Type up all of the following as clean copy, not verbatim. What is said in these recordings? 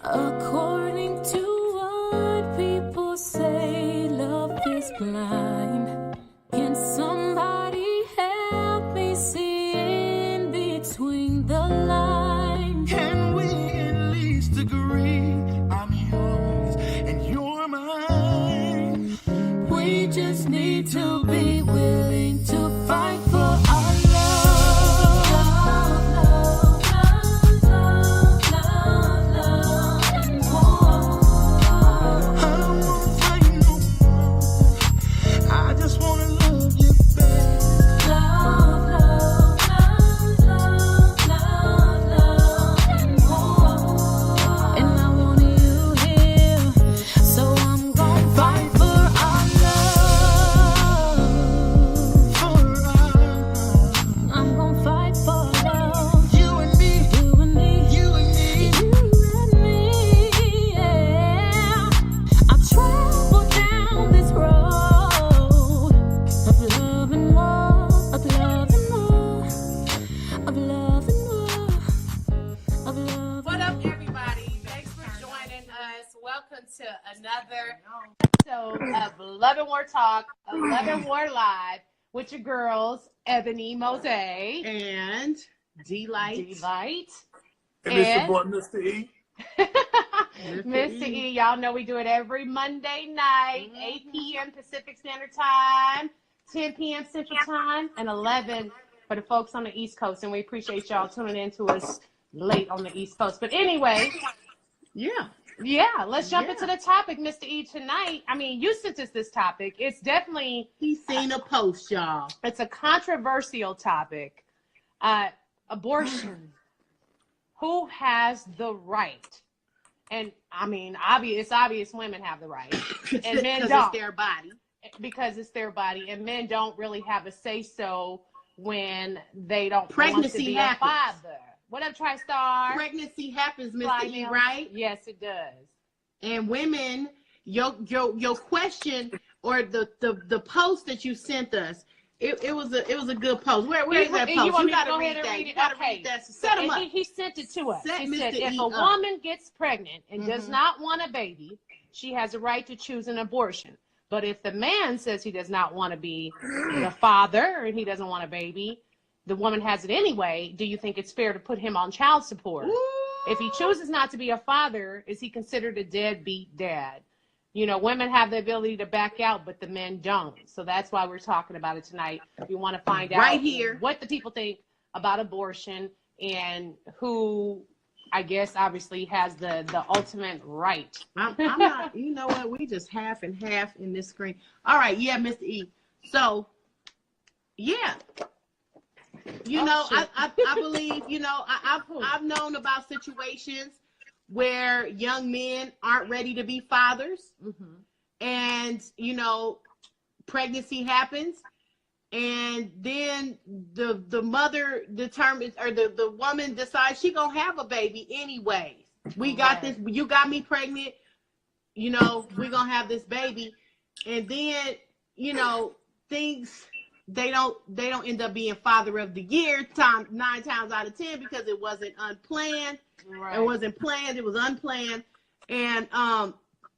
According to what people say, love is blind. Can somebody help me see in between the lines? Can we at least agree I'm yours and you're mine? We just need to be willing to fight for our love. I don't wanna fight no more. I just wanna love you, babe. And I want you here, so I'm gonna fight for our love. I'm gonna fight for love. You and me, You and me, you and me. you and me, yeah. I've traveled down this road of love and war, of love and war, of love and war, of love. What up, everybody? Thanks for joining us. Welcome to another episode of Love and War Talk, Love and War Live with your girls, Ebony Mose, And Delight. Delight, And it's your And- boy, Mr. E. Mr. E. Y'all know we do it every Monday night, 8 p.m. Pacific Standard Time, 10 p.m. Central Time, and 11 for the folks on the East Coast. And we appreciate y'all tuning in to us late on the East Coast. But anyway, Yeah. let's jump into the topic, Mr. E. Tonight, I mean, you sent us this topic. It's definitely, He's seen a post, y'all. it's a controversial topic. Abortion. Who has the right? And I mean, it's obvious women have the right, and men Because don't, it's their body. because it's their body, and men don't really have a say so when they don't want to Pregnancy be happens. a father. What up, TriStar? Pregnancy happens, Fly Mr. E, now. right? Yes, it does. And women, your question or the post that you sent us, it was a good post. Where is that You post? want You me to gotta go read ahead and that. read You it? gotta Okay. read that. Set him And up. he sent it to us. Set He Mr. said, if E a up. woman gets pregnant and does Mhm. not want a baby, she has a right to choose an abortion. But if the man says he does not want to be the father and he doesn't want a baby, the woman has it anyway. Do you think it's fair to put him on child support? If he chooses not to be a father, is he considered a deadbeat dad? You know, women have the ability to back out, but the men don't. So that's why we're talking about it tonight. We want to find out Right here. what the people think about abortion and who, I guess, obviously has the ultimate right. I'm not, you know what? We just half and half in this screen. All right, yeah, Mr. E. So, yeah. You Oh, know, shit. I believe, you know, I've known about situations where young men aren't ready to be fathers, and you know, pregnancy happens, and then the mother determines, or the woman decides she gonna have a baby anyways. We got Right. this. You got me pregnant. You know, we're gonna have this baby, and then you know things. They don't end up being father of the year 9 times out of 10 because it wasn't unplanned. Right. It wasn't planned. It was unplanned. And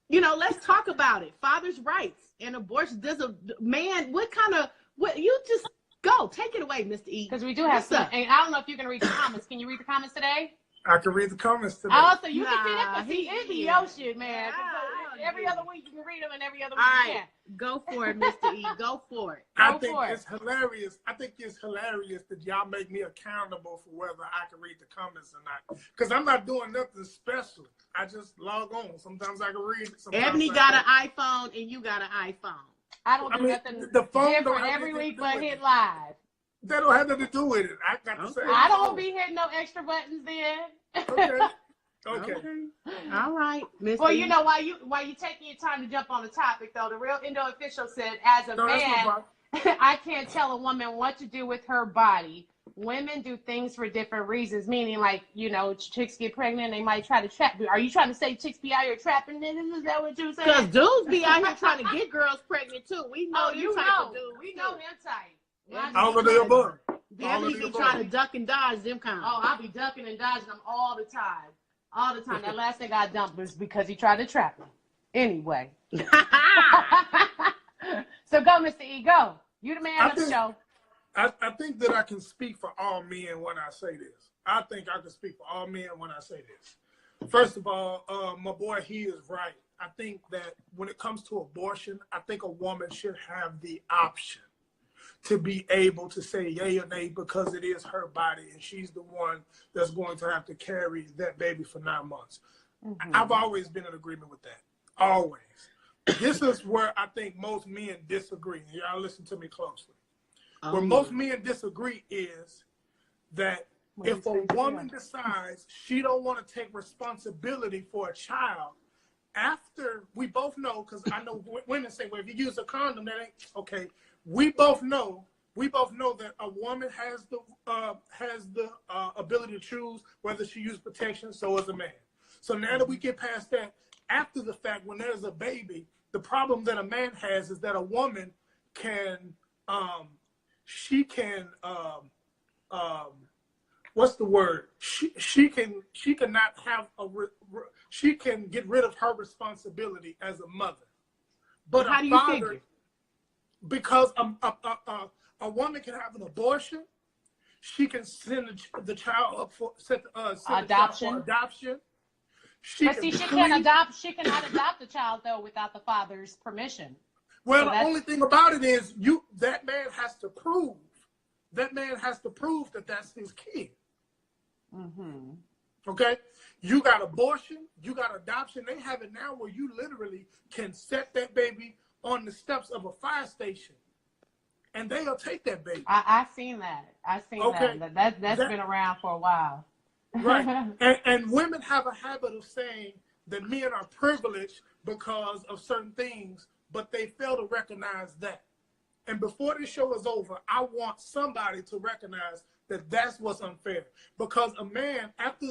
you know, let's talk about it. Father's rights and abortion. Does a man? What you just go take it away, Mr. E. Because we do have What's some, up? and I don't know if you can read the comments. Can you read the comments today? I can read the comments today. Oh, so you can see Nah, that, but see, it be yeah. your shit, man. Every other week you can read them, and every other week All you right, can't. go for it, Mr. E. Go for it. I Go think for it. it's hilarious. I think it's hilarious that y'all make me accountable for whether I can read the comments or not. Because I'm not doing nothing special. I just log on. Sometimes I can read it. Sometimes Ebony I got an can't. iPhone, and you got an iPhone. I don't I do mean, nothing the phone don't different have every anything week to do but with hit it. live. That don't have nothing to do with it. I got to say. I don't be hitting no extra buttons then. Okay. All right, Mr. Well, E. you know, while you taking your time to jump on the topic, though, the real Indo official said, as a No, that's no man, problem. I can't tell a woman what to do with her body. Women do things for different reasons, meaning, like, you know, chicks get pregnant, they might try to trap. Are you trying to say chicks be out here trapping niggas? Is that what you saying? Because dudes be out here trying to get girls pregnant too. We know Oh, them you type know. of dude. We know know. him type. Yeah. All of the above. All Ebony of be the trying to above. duck and dodge them kind. Oh, I be ducking and dodging them all the time. All the time. That last nigga I dumped was because he tried to trap me. Anyway. So go, Mr. E. Go. You the man of the show. I think that I can speak for all men when I say this. I think I can speak for all men when I say this. First of all, my boy, he is right. I think that when it comes to abortion, I think a woman should have the option to be able to say yay or nay because it is her body and she's the one that's going to have to carry that baby for 9 months. Mm-hmm. I've always been in agreement with that. Always. This is where I think most men disagree. Y'all listen to me closely. Where most men disagree is that if a woman decides she don't want to take responsibility for a child, after we both know, because I know women say, well, if you use a condom, that ain't okay. We both know that a woman has the ability to choose whether she uses protection. So as a man. So now that we get past that, after the fact, when there's a baby, the problem that a man has is that a woman can, she what's the word? She cannot have she can get rid of her responsibility as a mother. But how do you figure? Because a woman can have an abortion, she can send the child up for adoption. She cannot adopt the child though without the father's permission. Well, so the only thing about it is that man has to prove that that's his kid. Mm-hmm. Okay? You got abortion, you got adoption. They have it now where you literally can set that baby on the steps of a fire station and they'll take that baby. I've seen that. That's been around for a while. Right. And women have a habit of saying that men are privileged because of certain things, but they fail to recognize that. And before this show is over, I want somebody to recognize that that's what's unfair. Because a man, after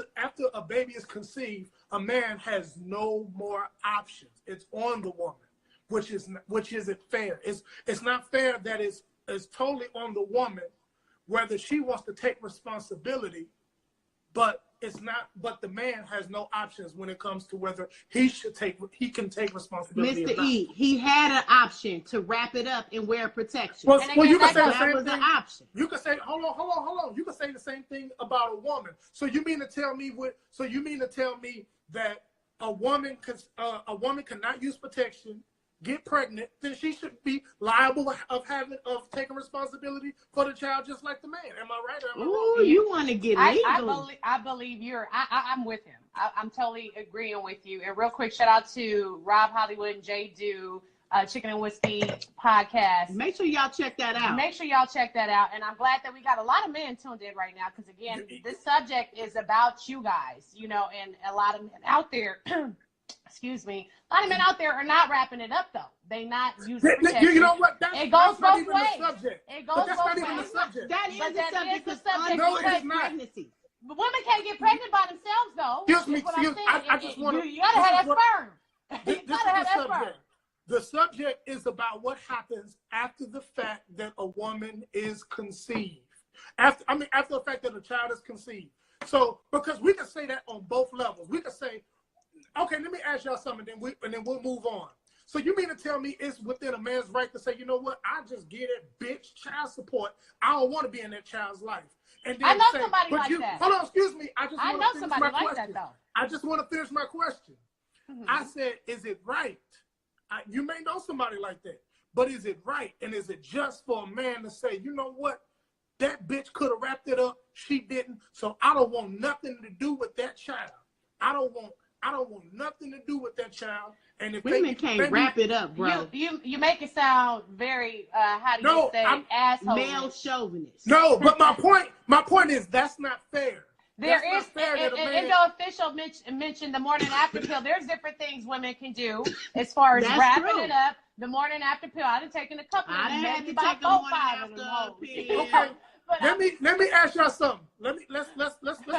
a baby is conceived, a man has no more options. It's on the woman, which isn't fair. It's not fair that it's totally on the woman whether she wants to take responsibility, but the man has no options when it comes to whether he can take responsibility. Mr. E, he had an option to wrap it up and wear protection. Well, you can say the that same was thing. An option. You can say, hold on. You can say the same thing about a woman. So you mean to tell me that a woman cannot use protection, get pregnant, then she should be liable of taking responsibility for the child just like the man. Am I right? Or am I wrong? You want to get legal. I believe I'm with him. I'm totally agreeing with you. And real quick, shout out to Rob Hollywood and Jay Do, Chicken and Whiskey podcast. Make sure y'all check that out. And I'm glad that we got a lot of men tuned in right now because, again, this subject is about you guys, and a lot of men out there excuse me. A lot of men out there are not wrapping it up, though. They not using protection. You know what? It goes both ways. It goes both ways. That is the subject. No, it is not. Pregnancy. But women can't get pregnant by themselves, though. Excuse me. I just want to. You gotta have that sperm. This is the subject. The subject is about what happens after the fact that a woman is conceived. After the fact that a child is conceived. So, because we can say that on both levels. We can say, okay, let me ask y'all something, and then we'll move on. So you mean to tell me it's within a man's right to say, you know what, I just get it, bitch, child support. I don't want to be in that child's life. And then I know somebody like that. Hold on, excuse me. I know somebody like that, though. I just want to finish my question. Mm-hmm. I said, is it right? You may know somebody like that, but is it right? And is it just for a man to say, you know what, that bitch could have wrapped it up, she didn't, so I don't want nothing to do with that child. I don't want nothing to do with that child. And if women can't wrap it up, bro. You make it sound very asshole. Male chauvinist. No, but my point is that's not fair. There is in the official mention the morning after pill. There's different things women can do as far as wrapping it up. The morning after pill. I've taken a couple. I didn't have to about take a morning after pill. Okay. Let me ask y'all something. Let's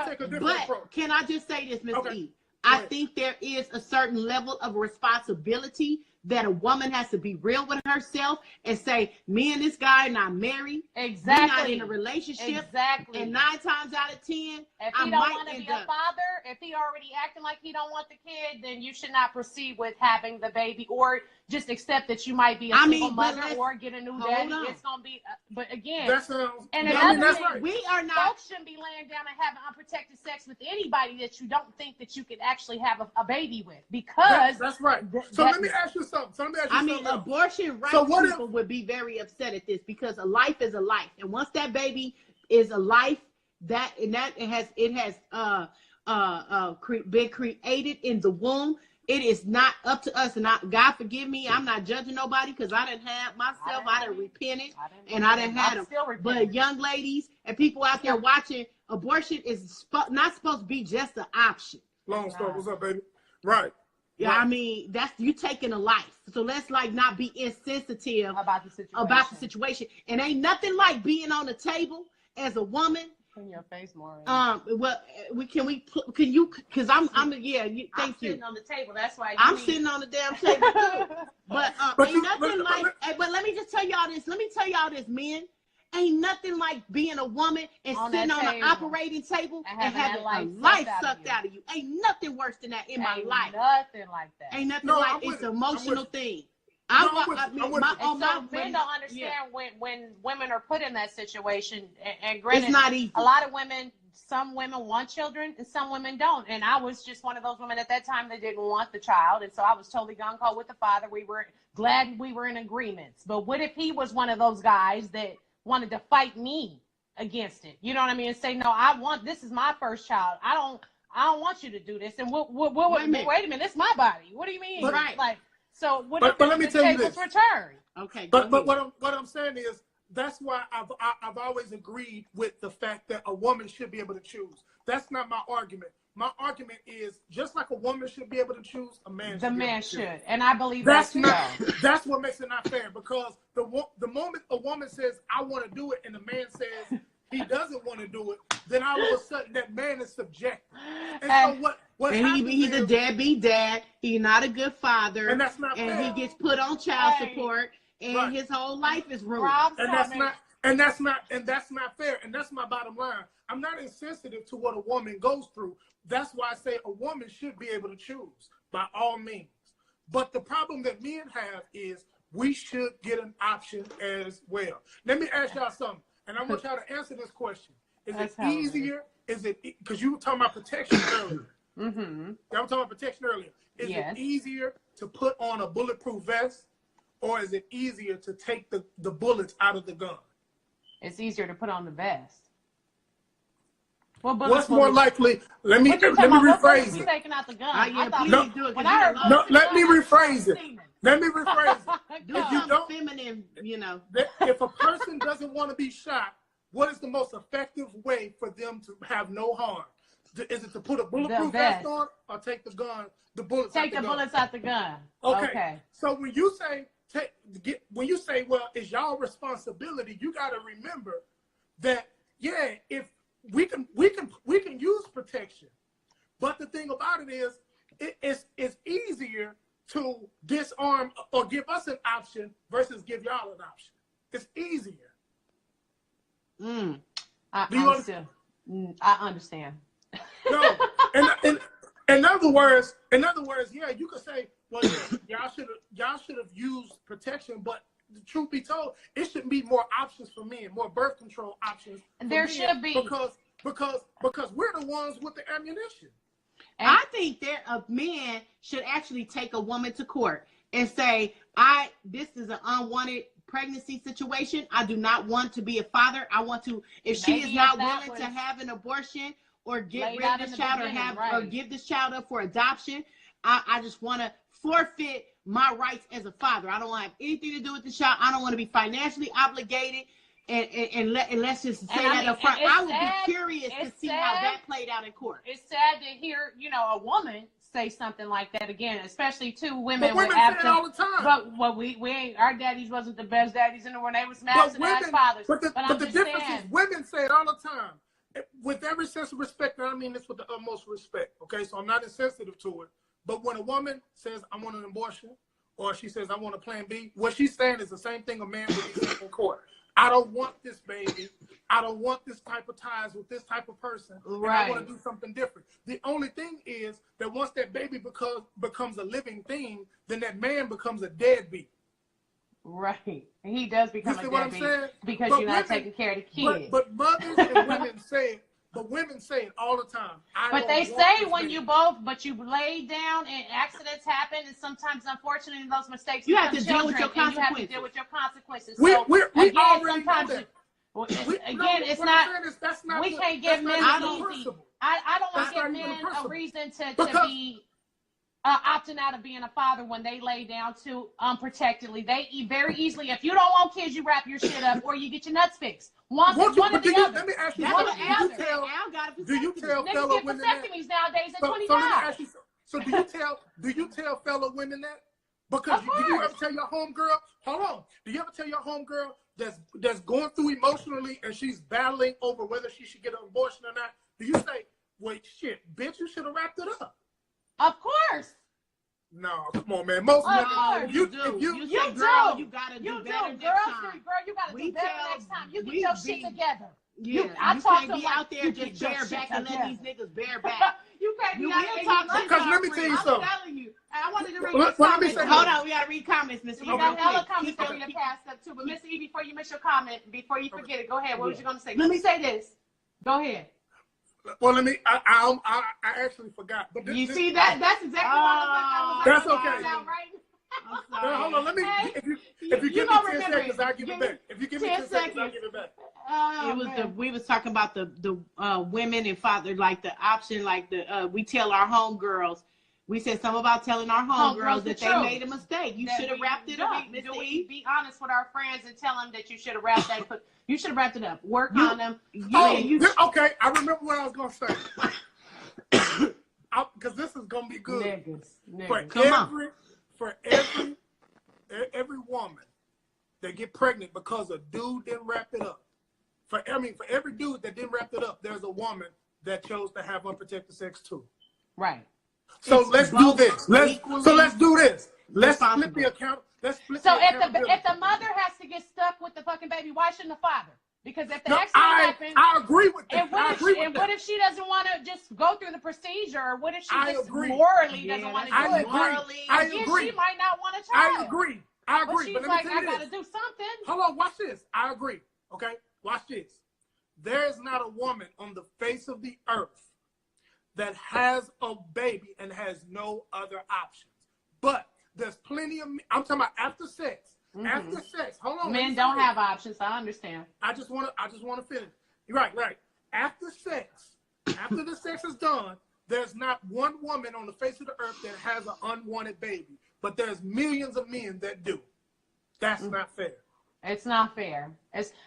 take a different approach. Can I just say this, Mr. E? I think there is a certain level of responsibility that a woman has to be real with herself and say, me and this guy are not married. Exactly. We're not in a relationship. Exactly. And 9 times out of 10, if I he don't might want to end be a up. father, if he already acting like he don't want the kid, then you should not proceed with having the baby, or just accept that you might be a single mother or get a new daddy. It's gonna be, but again, That sounds. and I another mean, that's thing, right. We are not. folks shouldn't be laying down and having unprotected sex with anybody that you don't think that you could actually have a baby with, because That's right. So let me ask you something. Abortion rights people would be very upset at this, because a life is a life, and once that baby is a life, it has been created in the womb. It is not up to us, and God forgive me, I'm not judging nobody, because I didn't have myself. I didn't repented, and I didn't have them. But young ladies and people out there watching, abortion is not supposed to be just an option. Long story. What's up, baby? Right. Yeah, right. I mean, that's you taking a life. So let's not be insensitive about the situation. And ain't nothing like being on the table as a woman. In your face more. Well, can you? Because I'm thank you. Sitting on the table. That's why I'm sitting on the damn table too. But ain't nothing like. But let me just tell y'all this. Men. Ain't nothing like being a woman and sitting on an operating table and having a life sucked out of you. Ain't nothing worse than that in my life. Nothing like that. Ain't nothing like it's an emotional thing. Men don't understand when women are put in that situation. And granted, it's not easy. A lot of women, some women want children and some women don't. And I was just one of those women at that time that didn't want the child. And so I was totally gung-ho with the father. We were glad we were in agreements. But what if he was one of those guys that wanted to fight me against it? You know what I mean? And say, no, this is my first child. I don't want you to do this. And wait a minute, it's my body. What do you mean? Right. Like, so what but let me tell you this. Return? Okay. But what I'm saying is, that's why I've always agreed with the fact that a woman should be able to choose. That's not my argument. My argument is, just like a woman should be able to choose, a man should. The man should, and I believe that's that's what makes it not fair, because the moment a woman says I want to do it and the man says he doesn't want to do it, then all of a sudden that man is subjective. And so what he's a deadbeat dad. He's not a good father, and that's not fair. And he gets put on child support, and his whole life is ruined. And that's not fair. And that's my bottom line. I'm not insensitive to what a woman goes through. That's why I say a woman should be able to choose by all means. But the problem that men have is we should get an option as well. Let me ask y'all something, and I want y'all to answer this question. Is it easier? Is it, because you were talking about protection earlier. Mm-hmm. Y'all were talking about protection earlier. Is it easier to put on a bulletproof vest, or is it easier to take the bullets out of the gun? It's easier to put on the vest. What's more likely? Let me rephrase it. Taking out the gun. Let me rephrase it. Let me rephrase it. Do something feminine, If a person doesn't want to be shot, what is the most effective way for them to have no harm? Is it to put a bulletproof vest on, or take the bullets out the gun? Okay. So when you say, well, it's y'all responsibility, you got to remember that, if we can use protection, but the thing about it is, it's easier to disarm or give us an option versus give y'all an option. It's easier. I understand. No, in other words, you could say, well, y'all should have used protection, but the truth be told, it shouldn't be more options for men, more birth control options. There should be, because we're the ones with the ammunition. And I think that a man should actually take a woman to court and say, this is an unwanted pregnancy situation. I do not want to be a father. I want to, if she is not willing to have an abortion or get rid of this child or give this child up for adoption, I just want to forfeit my rights as a father. I don't want to have anything to do with the child. I don't want to be financially obligated. And let's just say that up front. I would be curious to see how that played out in court. It's sad to hear, a woman say something like that again, especially two women. But women say it all the time. But we ain't, our daddies wasn't the best daddies in the world. They was massive ass fathers. But the difference is women say it all the time. With every sense of respect, and I mean this with the utmost respect, okay? So I'm not insensitive to it. But when a woman says, I want an abortion, or she says, I want a plan B, what she's saying is the same thing a man would be saying in court. I don't want this baby. I don't want this type of ties with this type of person. Right. And I want to do something different. The only thing is that once that baby becomes a living thing, then that man becomes a deadbeat. Right. And he does become You see a what I'm deadbeat saying? because But you're not women- taking care of the kids. But mothers and women say it. But women say it all the time. But they say when you lay down and accidents happen, and sometimes, unfortunately, those mistakes You have become to deal with your children, and you have to consequences. deal with your consequences. We So, already again, know sometimes, that. again, it's not. That's not We the- can't give that's men not an even the easy. principle. I don't want That's to give not even the men a principle. reason to Because- be opting out of being a father when they lay down too unprotectedly. They very easily, if you don't want kids, you wrap your shit up or you get your nuts fixed. One or the other. Let me ask you One or something. the other. Do you tell Niggas fellow get women that? vasectomies nowadays at So 25. let me ask you. So do you tell fellow women that? Because Of do you ever course. tell your homegirl? Hold on. Do you ever tell your homegirl that's going through emotionally and she's battling over whether she should get an abortion or not? Do you say, "Wait, shit, bitch, you should have wrapped it up"? Of course. No, come on, man. Most women, course. You if do. you You You say, do. girl, you gotta do You better do. next Girls, time. girl, you got to We do better tell- next time. You get we your be- shit together. Yeah, I you talk can't to be them out there you just get your bareback shit and let these together. niggas bareback. You can't be You out will there talk and shit you Because to let me our tell you friends. something. I'm telling you. I wanted to read Well, these let me comments. say Hold on, we gotta read comments, Miss E. You got hella real quick. comments Keep for it- you to keep- pass up too. But Miss E, before you miss your comment, before you forget it, go ahead. What was Yeah. you gonna say? Let me say this. Go ahead. Well, let me. I actually forgot. But You see that? That's exactly what I was That's like, okay. now, right? I'm No, sorry. hold on. Let me. Hey, If you you give me gonna 10 remember seconds, it. I'll give it Give me back. If you give me 10 10 seconds, I'll seconds. give it back. Oh, It was man. we was talking about the women and father, like the option, like we tell our homegirls. We said something about telling our homegirls the that they truth. made a mistake. You That should have we wrapped it don't. up, Miss Do we E. be honest with our friends and tell them that you should have wrapped that? You should have wrapped it up. Work You- on them. Yeah, you. Okay, I remember what I was gonna say. Because this is gonna be good for Niggas. every woman that get pregnant because a dude didn't wrap it up. For every dude that didn't wrap it up, there's a woman that chose to have unprotected sex too. Right. So It's let's do both this. Let's do this. Let's flip responsible. the account. Let's flip So the accountability. if the mother has to get stuck with the fucking baby, why shouldn't the father? Because if the No, accident happened, I agree with that. and what I if agree she, with and that. what if she doesn't want to just go through the procedure, or what if she I just agree. morally Yeah, doesn't want to that's do I it? agree. morally- I Again, agree. she might not want a I child. agree. I But agree. she's But let like, me I tell you gotta this. do something. Hold on, watch this. I agree. Okay, watch this. There is not a woman on the face of the earth that has a baby and has no other options. But there's plenty of. I'm talking about after sex. Mm-hmm. After sex. Hold on. let me Men say don't this. have options. I understand. I just want to finish. Right. After sex, after the sex is done, there's not one woman on the face of the earth that has an unwanted baby, but there's millions of men that do. That's not fair. It's not fair.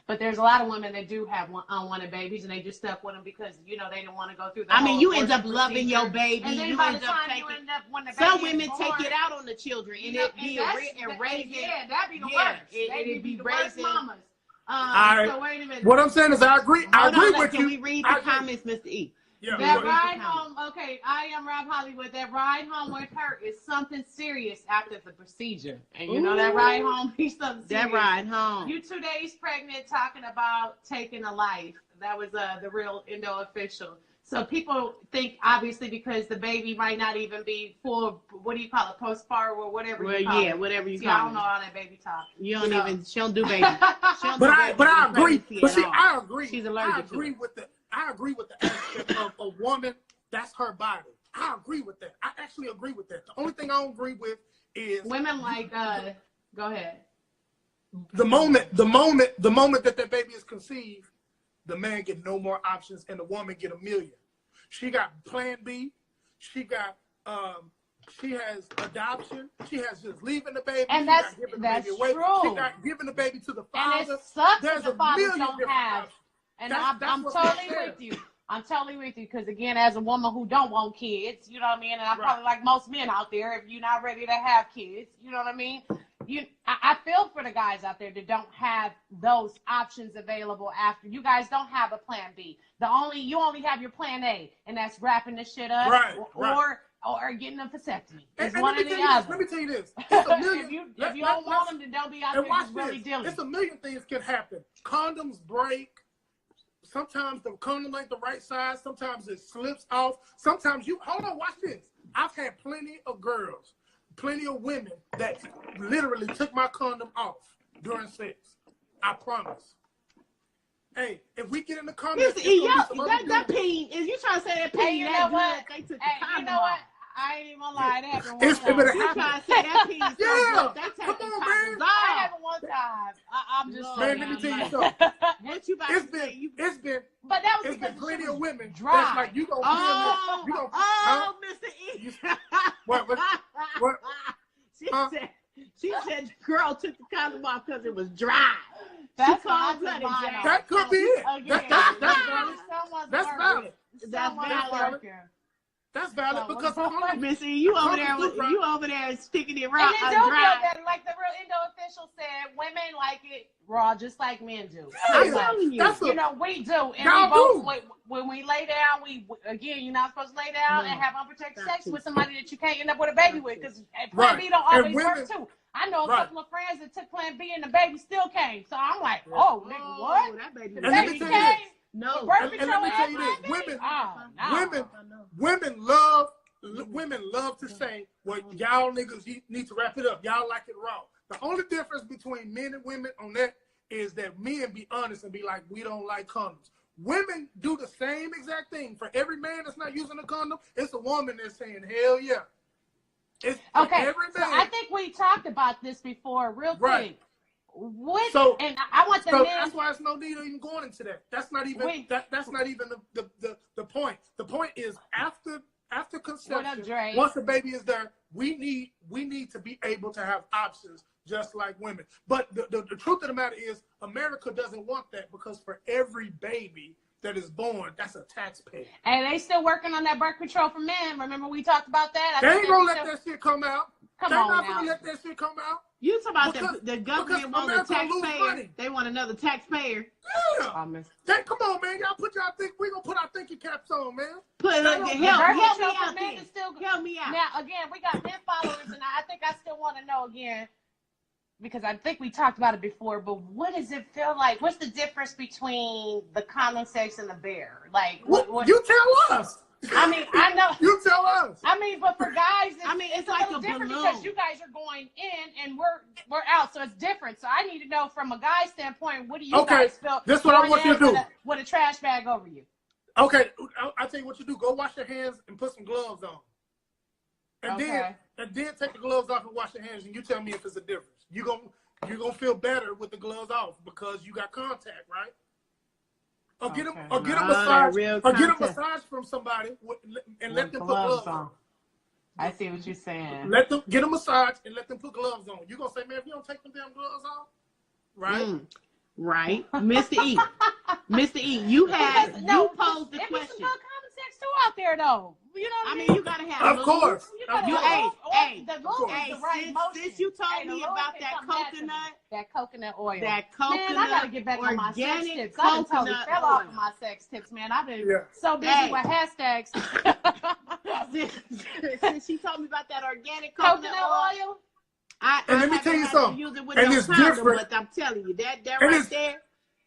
But there's a lot of women that do have unwanted babies, and they just stuck with them because they didn't want to go through the. I mean, whole you end up abortion loving your procedure. baby. And then You by end the up time taking. you end up when the Some baby women is take born, it out on the children, and it be raising. Yeah, that'd be the Yeah, worst. it They'd be the raising- worst mamas. I- So wait a minute. What I'm saying is, I agree. I Hold agree on, with can you. we read I the agree. comments, Mr. E? Yeah. That but- ride home, okay, I am Rob Hollywood. That ride home with her is something serious after the procedure. And you know that ride home is something serious. That ride home. You 2 days pregnant talking about taking a life. That was the real Indo official. So people think, obviously, because the baby might not even be full, what do you call it, postpartum or whatever Well, you call yeah, it. whatever you See, call I don't it. know all that baby talk. You don't So- even. She don't do baby. She don't But do I baby agree. pregnancy But at see, all. I agree. She's I allergic to agree it. with the. I agree with the aspect of a woman. That's her body. I agree with that. I actually agree with that. The only thing I don't agree with is Women like, go ahead. the moment that baby is conceived, the man get no more options and the woman get a million. She got Plan B. She got she has adoption. She has just leaving the baby. And She that's- got giving that's the baby away. true. She got giving the baby to the And father. it sucks There's that the a fathers million don't different have. options. And That's I'm what's totally unfair. with you. I'm totally with you because, again, as a woman who don't want kids, you know what I mean? And I'm Right. probably like most men out there, if you're not ready to have kids, you know what I mean? I feel for the guys out there that don't have those options available after. You guys don't have a plan B. You only have your plan A, and that's wrapping the shit up. Right, Or or getting a vasectomy. It's And one or the other. let me tell you this. It's a million. if you don't want them, then don't be out there just really dealing. It's a million things can happen. Condoms break. Sometimes the condom ain't the right size. Sometimes it slips off. Sometimes hold on, watch this. I've had plenty of girls, plenty of women that literally took my condom off during sex. I promise. Hey, if we get in the comments, that pee, is you trying to say that pee? Hey, you know what? They took the Hey, condom you know what? off. I ain't even gonna lie, it happened one It's time. been You trying to say that pee? Is Yeah. They take Come the on, condoms man. I off. happened one time. I'm just Man, saying. let me tell you like- something. What you about It's to say? been But that was it's because been the plenty shit of was women dry. that's like you gonna Oh, you gonna Mr. E. You- what What? She said the girl took the condom off because it was dry. That's She why I called took blooded mine dry. off. That could be it. Again, That's valid. someone's That's working. valid. That's Someone's valid. working. That's valid So, because what- Missy, you over there Condom do dry. you over there sticking it And raw it do feel dry. better. Like the real Indo official said, women like it raw just like men do. I'm Yeah. telling you. That's You know, we do. And Y'all we both, do. when we lay down, again, you're not supposed to lay down and have unprotected Not sex to. with somebody that you can't end up with a baby with. Because Right. Plan B don't And always women- work, too. I know a Right. couple of friends that took Plan B and the baby still came. So I'm like, oh, nigga, what? That baby The And let me baby tell you this. came. No. Birth And let control me tell you and this. Plan B? Women- Oh, no. Women love to say, well, y'all niggas need to wrap it up. Y'all like it raw. The only difference between men and women on that is that men be honest and be like, we don't like condoms. Women do the same exact thing. For every man that's not using a condom, it's a woman that's saying, hell yeah. It's for Okay, every so man. I think we talked about this before, real quick. Right. So, and I want the So men. that's why it's no need of even going into that. That's not even that's not even the point. The point is after conception, Dre? once the baby is there, we need to be able to have options just like women. But the truth of the matter is America doesn't want that because for every baby that is born, that's a taxpayer. And they still working on that birth control for men. Remember we talked about that? They ain't gonna let that shit come out. Come They on not now. gonna let that shit come out. You talking about Because the government wants a America lose taxpayer. money. They want another taxpayer. Yeah. Come on, man. Y'all we gonna put our thinking caps on, man. Put it So on the help birth me control out for men there. is still Help me out. Now again, we got men followers, and I think I still want to know again because I think we talked about it before. But what does it feel like? What's the difference between the common sex and the bear? Like, what? You tell us. I mean, I know. You tell us. I mean, but for guys, it's a like little a different balloon. because you guys are going in and we're out, so it's different. So I need to know from a guy standpoint, what do you guys feel? This is what I want you to do. With a trash bag over you. Okay, I'll tell you what you do. Go wash your hands and put some gloves on. And then take the gloves off and wash your hands, and you tell me if it's a difference. You're gonna feel better with the gloves off because you got contact, right? Or get a massage. Or get a massage from somebody and let them put gloves on. I see what you're saying. Let them get a massage and let them put gloves on. You gonna say, man, if you don't take them damn gloves off, right? Right, Mr. E. Mr. E, you posed the There was some question. good common sex too out there, though. You know what I mean? You gotta have. Of course. You gotta You- have hey, the lube is the right motion. Since you told Hey, the me lube about can that come naturally. coconut, That coconut oil. that coconut, Man, I gotta get back on my sex organic tips. I done totally coconut fell off oil. of my sex tips, man. I've been Yeah. so busy Hey. with hashtags. Since she told me about that organic coconut oil, I And let me tell you haven't had to something. use it with And no it's condom, different. but I'm telling you that And right it's- there,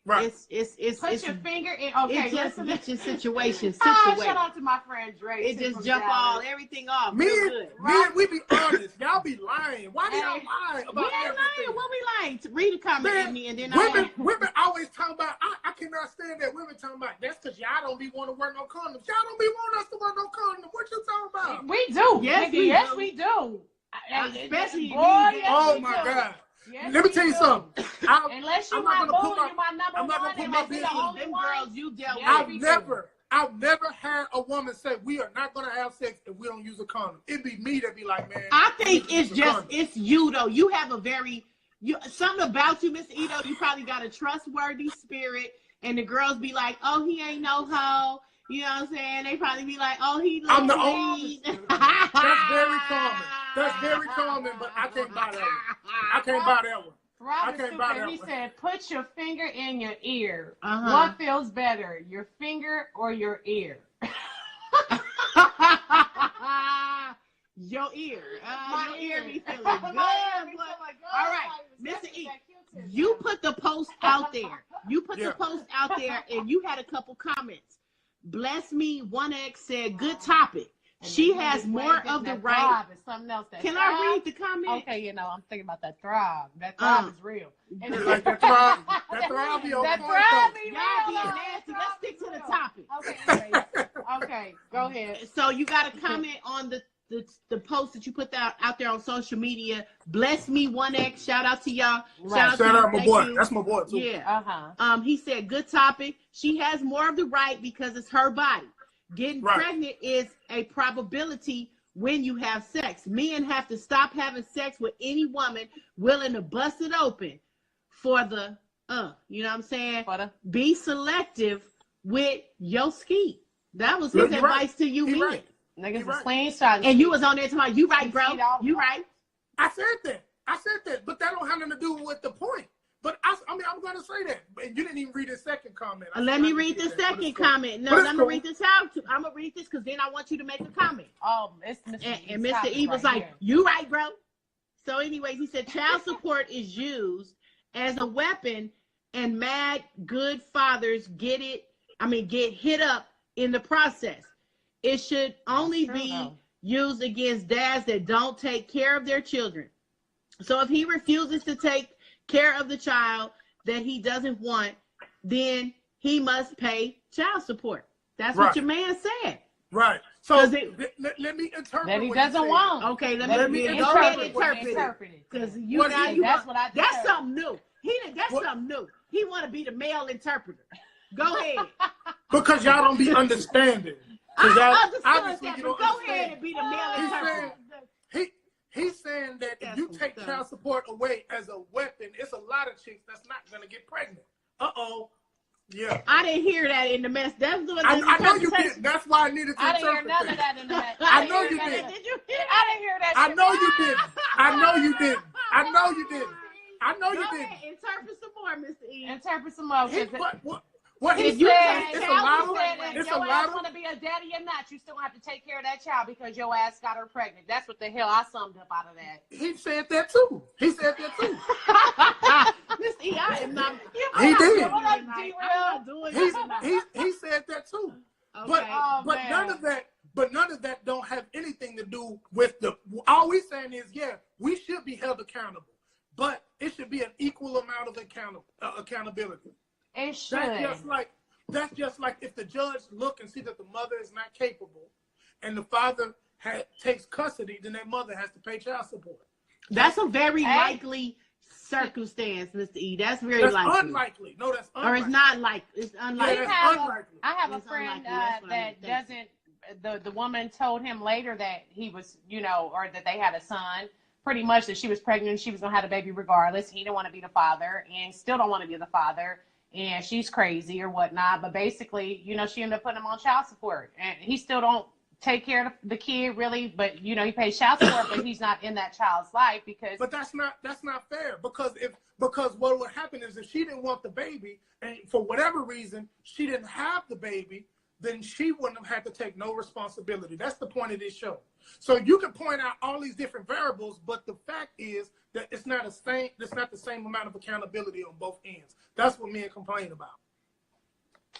Right. it's Put your finger in. Okay, it just listen. gets your situation Shout situated. out to my friend Dre. It too, just from jump Dallas. everything off. Me real and good. we be honest. Y'all be lying. Why do y'all Hey. lie We about ain't everything? lying. What we lying? Read a comment Man, at me and then women always talking about. I cannot stand that women talking about. That's because y'all don't be want to wear no condoms. Y'all don't be wanting us to wear no condoms. What you talking about? We do. Yes, nigga, we yes, do. we do. Especially boy, these yes, Oh we my do. God. Yes, Let me we tell you do. something. Unless you I'm my not gonna boo, put my- you my number I'm not one, gonna put and my like we the business- only them one. girls you dealt Yeah. with. I've never had a woman say we are not gonna have sex if we don't use a condom. It'd be me that be like, man. I think we need it's to use a just condom. it's you though. You have a something about you, Mr. Ito. You probably got a trustworthy spirit, and the girls be like, "Oh, he ain't no hoe." You know what I'm saying? They probably be like, "Oh, he looks I'm the clean." That's very common. That's very common, but I can't buy that one. I can't buy that one. Robert can't buy Super, that he one. said, put your finger in your ear. Uh-huh. What feels better, your finger or your ear? Your ear. My Your ear be feeling good. My ear be boy. feeling good. All right, Like, Mr. E, that Q-tip you down. put the post out there. You put Yeah. the post out there, and you had a couple comments. Bless Me 1X said, good topic. And She then has you more went of the that right. throb is something else. That Can I throb? read the comment? Okay, you know, I'm thinking about that throb. That throb is real. You like that throb? That throb be on That point, throb though. be Y'all real. being though. nasty. That Let's throb stick be to the real. topic. Okay, anyways. Okay, go ahead. So you got a comment on the post that you put out there on social media. Bless Me 1X. Shout out to y'all. Right. to Shout you. out my Thank boy. you. That's my boy, too. Yeah. Uh-huh. He said, good topic. She has more of the right because it's her body. Getting Right. pregnant is a probability when you have sex. Men have to stop having sex with any woman willing to bust it open for the, you know what I'm saying? Be selective with your ski. That was his Look, you advice right. to you He men. right. Niggas right. is slingshot. And you was on there tomorrow. You right, bro. Skeet all You the right. I said that, but that don't have nothing to do with the point. But I mean, I'm going to say that. And you didn't even read the second comment. Let me read the second comment. No, let me read this out. I'm going to read this because then I want you to make a comment. It's Mr. And Mr. E was like, you right, bro. So anyways, he said child support is used as a weapon and mad good fathers get hit up in the process. It should only be used against dads that don't take care of their children. So if he refuses to take care of the child that he doesn't want, then he must pay child support. That's what your man said. Right. So let me interpret that he what doesn't want. Okay, let me go ahead and interpret it. Because that's something new. That's something new. He want to be the male interpreter. Go ahead. Because y'all don't be understanding. I understand obviously that, you but don't go ahead and be the male interpreter. He's saying that if you take child support away as a weapon, it's a lot of chicks that's not going to get pregnant. Uh-oh. Yeah. I didn't hear that in the mess. That's the I know you did. That's why I needed to I didn't hear interpret none of that in the mess. I know you did. Did you hear I didn't hear that I shit. know you didn't. I know you didn't. I know you didn't. I know you Go didn't. ahead, interpret some more, Mr. E. Interpret some more. What He he said, it's a lot of if it's a your lot ass of want to be a daddy or not, you still have to take care of that child because your ass got her pregnant. That's what the hell I summed up out of that. he said that too. He said that too. Mr. E, I am not. He did. I'm not doing this. He said that too. Okay. But none of that don't have anything to do with the. All we saying is, yeah, we should be held accountable, but it should be an equal amount of accountability. It should. That's just like if the judge look and see that the mother is not capable, and the father takes custody, then that mother has to pay child support. That's a very likely circumstance, Mr. E. That's very likely. Unlikely. No, that's unlikely. Or it's not like it's unlikely. Yeah, I have a It's friend unlikely. that doesn't. The woman told him later that he was, or that they had a son. Pretty much that she was pregnant. She was gonna have a baby regardless. He didn't want to be the father, and still don't want to be the father. And she's crazy or whatnot. But basically, she ended up putting him on child support, and he still don't take care of the kid really. But he pays child support, but he's not in that child's life because. But that's not fair because what would happen is if she didn't want the baby and for whatever reason she didn't have the baby, then she wouldn't have had to take no responsibility. That's the point of this show. So you can point out all these different variables, but the fact is that it's not the same amount of accountability on both ends. That's what men complain about.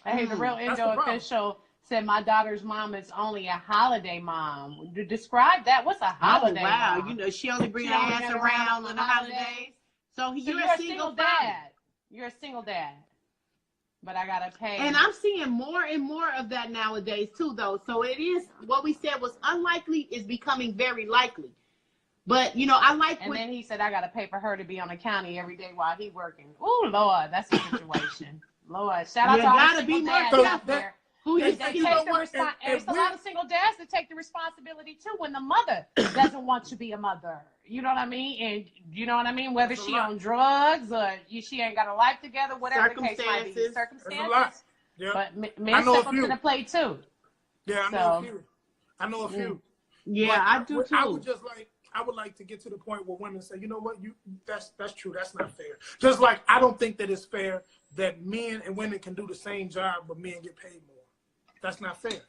Hey, the real Indo official said my daughter's mom is only a holiday mom. Describe that. What's a holiday? Wow, mom? she only brings her ass around on the holidays. So you're a single dad. You're a single dad. But I gotta pay. And I'm seeing more and more of that nowadays too, though. So it is what we said was unlikely is becoming very likely. But I like. And then he said I gotta pay for her to be on the county every day while he working. Oh Lord, that's a situation. Lord, shout out to all the single dads out there. There's a lot of single dads that take the responsibility too when the mother doesn't want to be a mother. You know what I mean? And you know what I mean? Whether she on drugs or she ain't got a life together, whatever the case might be. Circumstances. Yeah. But men step up to the plate too. Yeah, I know a few. Yeah, I do too. I would like to get to the point where women say, you know what, that's true. That's not fair. Just like I don't think that it's fair that men and women can do the same job, but men get paid more. That's not fair.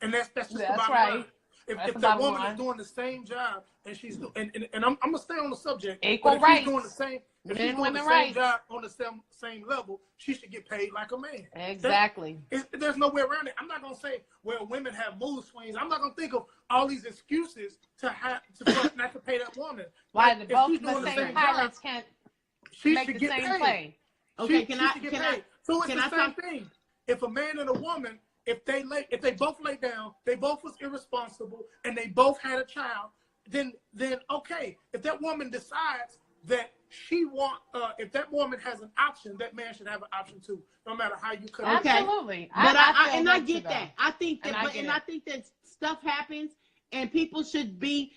And that's just the bottom line. If That's that bottom woman line. is doing the same job and she's and I'm gonna stay on the subject. Equal but if rights. she's doing the same, if Men she's and doing women the same rights. job on the same level, she should get paid like a man. Exactly. There's no way around it. I'm not gonna say, well, women have mood swings. I'm not gonna think of all these excuses for not to pay that woman. Why Like, the if both she's the doing same pilots can't she make should the get same paid. play? Okay, She should get paid. So it's can the I same talk- thing. If a man and a woman, if they both lay down, they both was irresponsible, and they both had a child, then okay. If that woman decides that if that woman has an option, that man should have an option too, no matter how you cut it. Okay. Absolutely. But I feel get that. that. I think that, I think that stuff happens, and people should be,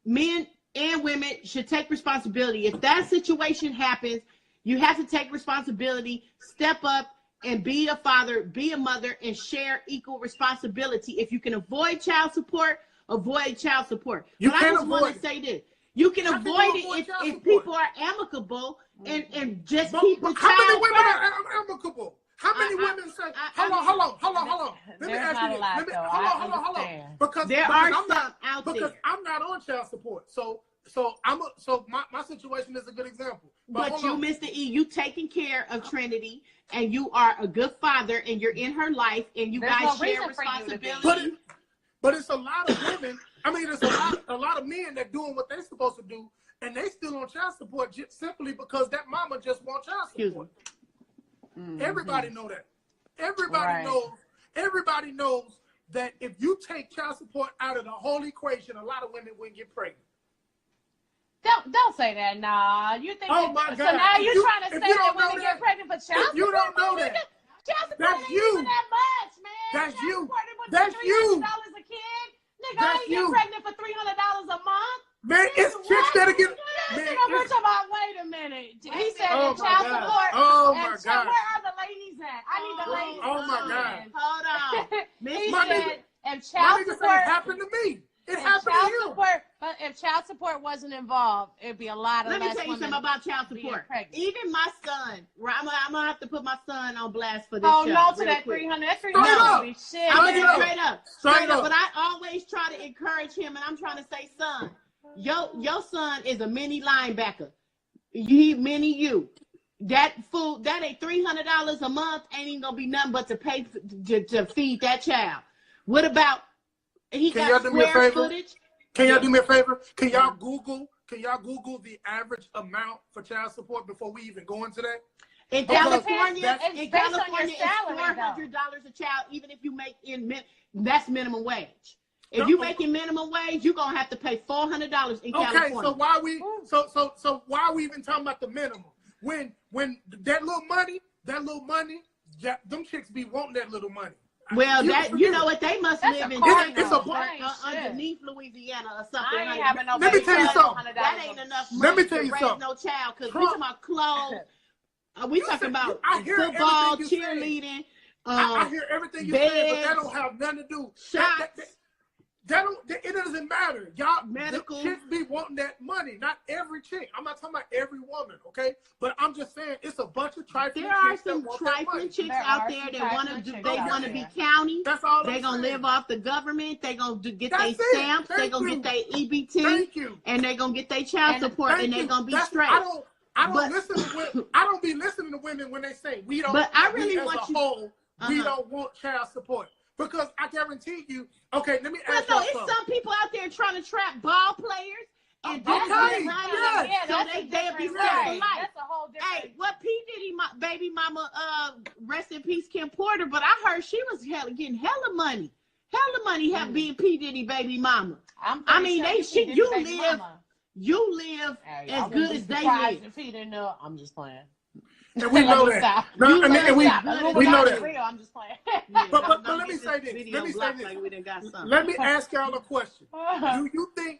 men and women should take responsibility. If that situation happens, you have to take responsibility, step up, and be a father, be a mother, and share equal responsibility. If you can avoid child support, avoid child support. You But I can't just want avoid to say this. You can How can avoid you avoid it child if support? people are amicable and just But, keep but the how many child women first. are amicable? How many women say, hold on. Let me There's ask not you a lot, this. though. Hold I on. understand. Because There are I'm some not, out because there. I'm not on child support. So my situation is a good example. But hold you, on. Mr. E, you taking care of Trinity, and you are a good father, and you're in her life, and you There's guys no share reason for you to be. responsibility. But it's a lot of women. I mean, there's a lot of men that doing what they're supposed to do, and they still on child support just simply because that mama just wants child support. Everybody know that. Everybody knows that if you take child support out of the whole equation, a lot of women wouldn't get pregnant. Don't say that. Nah, you think? Oh my God! So now If you're trying to say that women that, get pregnant for child if you support? don't know that, Child support that's ain't you. even that much, man. That's child you. Support, they put That's you. $300 a kid. Nigga, That's I ain't you. get pregnant for $300 a month. Man, it's chicks that get. Man, We're talking about. Wait a minute. He said Oh that my child God. support. Oh and my child- God. Where are the ladies at? I need the ladies. Oh my to God. in. Hold on. He My said if My child nigga say support. it happened to me. It If happened child to you. support, but if child support wasn't involved, it'd be a lot of Let me less tell you women something about child being support. pregnant. Even my son, I'm gonna have to put my son on blast for this Oh show. no to real that quick. 300. That Straight 300 up. would be shit. I'm gonna Straight get up. straight up. Straight up. But I always try to encourage him, and I'm trying to say, son, your son is a mini linebacker. Mini you. That food, that ain't $300 a month ain't even gonna be nothing but to pay to feed that child. What about he Can got y'all do me a square favor? footage? Can y'all do me a favor? Can y'all Google the average amount for child support before we even go into that? In Because California, that's- It's in based on your California, salary, it's $400 a child, even if you make that's minimum wage. If you making minimum wage, you're gonna have to pay $400 in Okay, California. so why are we even talking about the minimum? When that little money, them chicks be wanting that little money. Well, You that can you forget know it. what they must That's live a in car It's note. a That ain't shit. underneath Louisiana or something. I ain't honey. having no Let me baby tell you for something. $100 That ain't enough Let money me tell to you raise something. no child because we Trump- talking about clothes. We You talking said- about I hear football, everything you say. cheerleading. I hear everything you say, but that beds, don't have nothing to do. shots. It doesn't matter. Y'all, Medical. the chicks be wanting that money. Not every chick. I'm not talking about every woman, okay? But I'm just saying it's a bunch of trifling There are chicks that some want that money. trifling chicks There out are there some that want to trifling they chicks out want to be there. county. That's all They I'm gonna saying. live off the government. They gonna get their That's it. stamps. They Thank gonna you. get their EBT. Thank you. And they gonna get their child support, Thank and they you. gonna be That's- straight. I don't But- listen to women. I don't be listening to women when they say we don't. But I really we as want a you- whole, we Uh-huh. don't want child support because I guarantee you. Okay, let me But ask no, you it's something. some people out there trying to trap ball players and do Okay, good money. yes. Yeah, So that's they'll a be different set for right. life. That's a whole different. Hey, what P. Diddy baby mama, rest in peace, Kim Porter, but I heard she was getting hella money. Being P. Diddy baby mama. I mean, you live Hey, as I good wouldn't as be they surprised live. if he didn't know. I'm just playing. And we know that. No, You and live we as good as we know they that. live. Real, I'm just playing. Yeah, But don't let get me say this. video Let me say blocked this. like we done got something. Let me ask y'all a question. Do you think?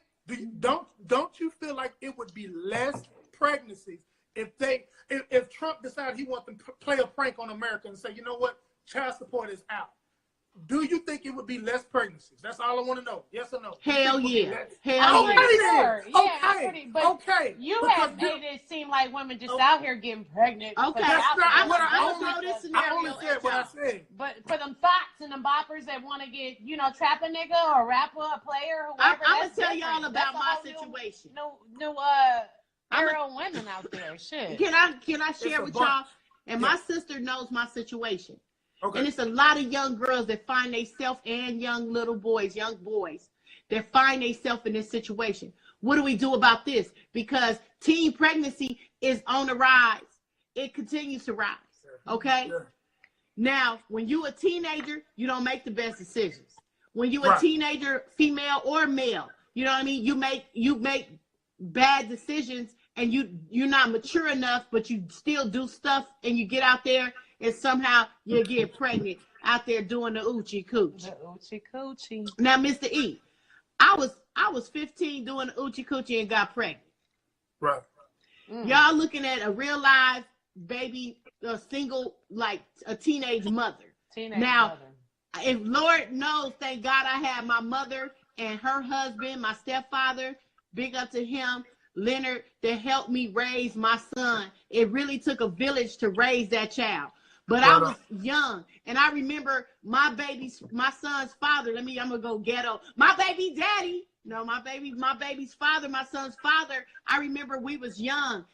Don't you feel like it would be less pregnancies if Trump decided he wants to play a prank on America and say, you know what, child support is out? do you think it would be less pregnancies? That's all I want to know. Yes or no? Hell yeah. Okay, Hell yeah. Sure. Yeah, okay. pretty, but Okay. you Because have made it seem like women just out here getting pregnant. Okay, for That's the not alcohol. what I'm gonna throw this I scenario only said at what I y'all. said. But for them thoughts and them boppers that want to get, trap a nigga or rapper, a player, I'm whoever. gonna that's tell different. y'all about That's a my whole situation. New I'm era of women out there. Shit. Can I share a with bunch. y'all? And Yeah. my sister knows my situation. Okay. And it's a lot of young girls that find themselves, and young boys that find themselves in this situation. What do we do about this? Because teen pregnancy is on the rise. It continues to rise. Okay? Yeah. Now, when you a teenager, you don't make the best decisions. When you a Right. teenager, female or male, you know what I mean? You make bad decisions, and you're not mature enough, but you still do stuff, and you get out there and somehow you get pregnant out there doing the oochie cooch. The oochie coochie. Now, Mr. E, I was 15 doing the oochie coochie and got pregnant. Right. Y'all looking at a real live baby, a single, like a teenage mother. Now, if Lord knows, thank God I had my mother and her husband, my stepfather, big up to him, Leonard, that helped me raise my son. It really took a village to raise that child. But I was young, and I remember my son's father. I'm gonna go ghetto. My baby daddy. No, my baby's father, my son's father. I remember we was young.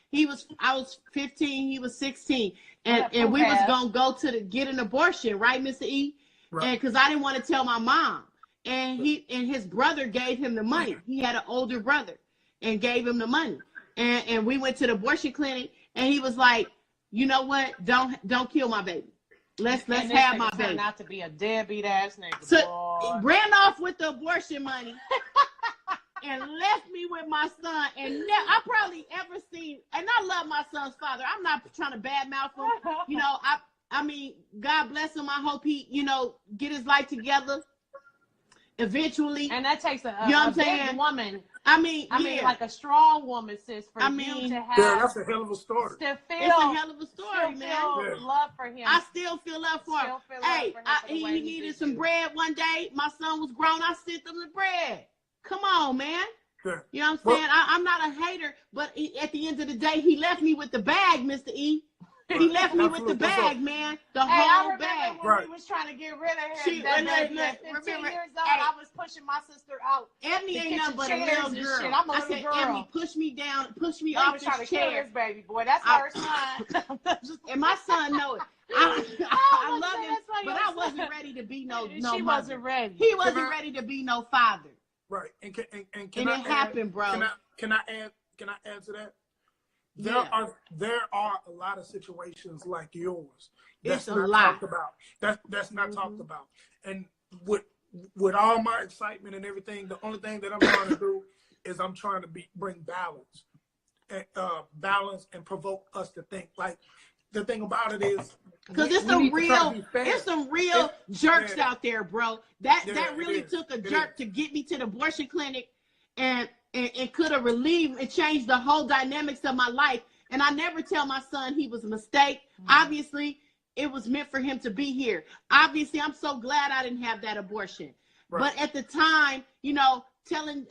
I was 15, he was 16. And we was gonna go get an abortion, right, Mr. E? Right. And because I didn't want to tell my mom. And his brother gave him the money. He had an older brother and gave him the money. And we went to the abortion clinic, and he was like, you know what? Don't kill my baby. Let's have my baby. Turned out to be a deadbeat ass nigga. So boy. ran off with the abortion money and left me with my son. And I probably ever seen, and I love my son's father. I'm not trying to badmouth him. I mean, God bless him. I hope he, get his life together eventually. And that takes a big woman. I mean, like a strong woman, sis, for you to have. Yeah, that's a hell of a story. Still feel, it's a hell of a story, man. Feel love for him. I still feel love for him. Hey, he needed some bread one day. My son was grown. I sent him the bread. Come on, man. Yeah. You know what I'm saying? I'm not a hater, but at the end of the day, he left me with the bag, Mr. E. He left me with the bag, man. The whole bag. When we was trying to get rid of her. 15 years old, I was pushing my sister out. Ebony ain't nothing but a little girl. I'm a little girl. Ebony, push me down, push me off this chair. This baby boy, that's her son. And my son know it. I love him, but I wasn't ready to be no She mother. wasn't ready. He wasn't ready to be no father. Right. And it happened, bro. Can I add to that? There are a lot of situations like yours that's not talked about. That's not talked about. And with all my excitement and everything, the only thing that I'm trying to do is I'm trying to bring balance and provoke us to think. Like, the thing about it is, because it's some real jerks out there, bro. That really took a jerk to get me to the abortion clinic, and could have relieved and changed the whole dynamics of my life. And I never tell my son he was a mistake. Obviously, it was meant for him to be here. Obviously, I'm so glad I didn't have that abortion. Right. But at the time,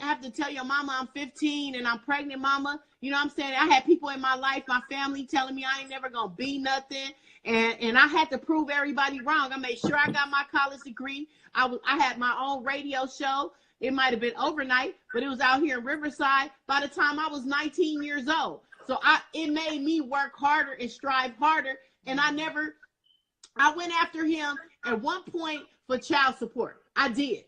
have to tell your mama I'm 15 and I'm pregnant, mama. You know what I'm saying? I had people in my life, my family, telling me I ain't never gonna be nothing. And I had to prove everybody wrong. I made sure I got my college degree. I had my own radio show. It might have been overnight, but it was out here in Riverside by the time I was 19 years old. So it made me work harder and strive harder. And I went after him at one point for child support. I did.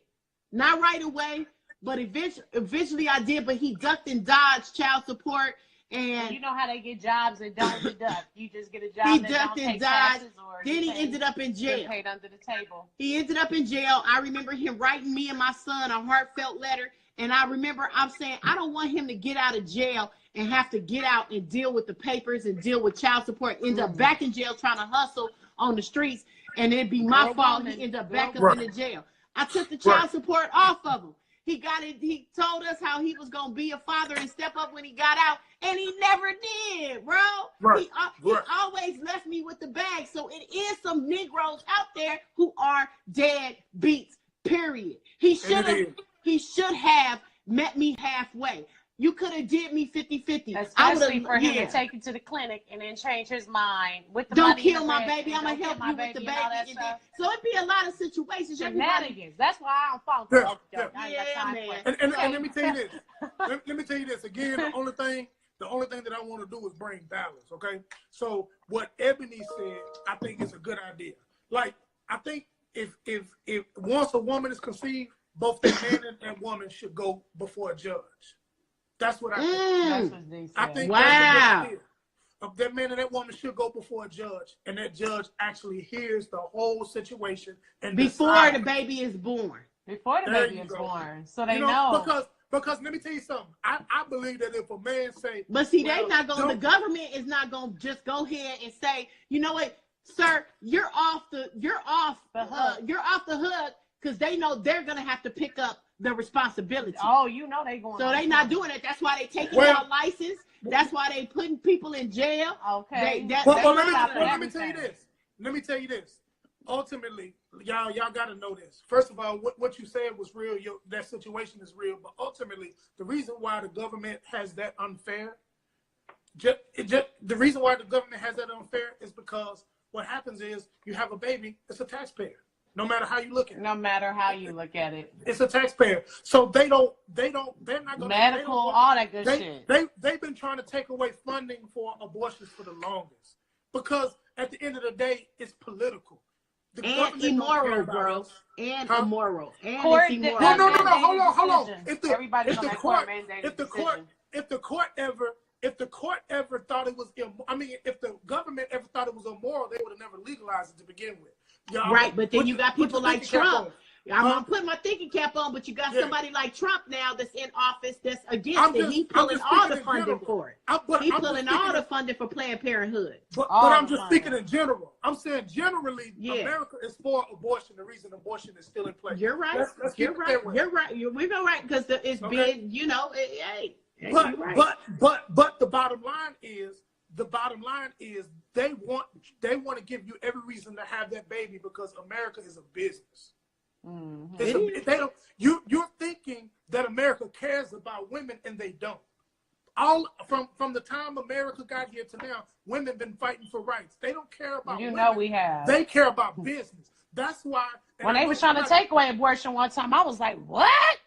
Not right away, but eventually I did. But he ducked and dodged child support. And you know how they get jobs and don't deduct. You just get a job. He and ducked don't and take dodged. taxes, or then he ended up in jail. Paid under the table. He ended up in jail. I remember him writing me and my son a heartfelt letter. And I remember I'm saying, I don't want him to get out of jail and have to get out and deal with the papers and deal with child support, end up back in jail trying to hustle on the streets. And it'd be my fault he ended up back up in the jail. I took the child support off of him. He got it. He told us how he was gonna be a father and step up when he got out, and he never did, bro. Right. He always left me with the bag. So it is some Negroes out there who are dead beats. Period. He should have met me halfway. You could have did me 50-50. Especially for him to take you to the clinic and then change his mind with the don't money. Kill my baby. I'm gonna help you with the baby. So it'd be a lot of situations. Shenanigans. That's why I don't fall for it. Man. And let me tell you this. let me tell you this again. The only thing that I want to do is bring balance. Okay. So what Ebony said, I think is a good idea. Like I think if once a woman is conceived, both the man and woman should go before a judge. That's what I think. That's what they said. I think wow. That's a good idea. That man and that woman should go before a judge, and that judge actually hears the whole situation and before the baby is born. Before the baby is born, so they know. Because let me tell you something. I believe that if a man say, but see, they not going. The government is not going to just go ahead and say, you know what, sir, you're off the hook because they know they're going to have to pick up the responsibility. Oh, you know they going. So they not doing it. That's why they taking our license. That's why they putting people in jail. Okay. Let me tell you this. Let me tell you this. Ultimately, y'all got to know this. First of all, what you said was real. That situation is real. But ultimately, the reason why the government has that unfair, the reason why the government has that unfair is because what happens is you have a baby, it's a taxpayer. No matter how you look at it. No matter how you look at it. It's a taxpayer. So they're not going to. Medical, all that good shit. They've been trying to take away funding for abortions for the longest. Because at the end of the day, it's political. And immoral, bro. And immoral. And it's immoral. No. Hold on. If the court ever thought it was if the government ever thought it was immoral, they would have never legalized it to begin with. Right, but then you got people like Trump. I'm gonna put my thinking cap on, but you got somebody like Trump now that's in office that's against it. He's pulling all the funding for it. He's pulling all the funding for Planned Parenthood. But I'm just speaking in general. I'm saying generally, America is for abortion. The reason abortion is still in place. You're right. You're right. We're going right because it's been, But the bottom line is they want to give you every reason to have that baby because America is a business. Mm-hmm. You're thinking that America cares about women and they don't. All from the time America got here to now, women been fighting for rights. They don't care about women. We have. They care about business. That's why when they was trying to take away abortion one time, I was like, what?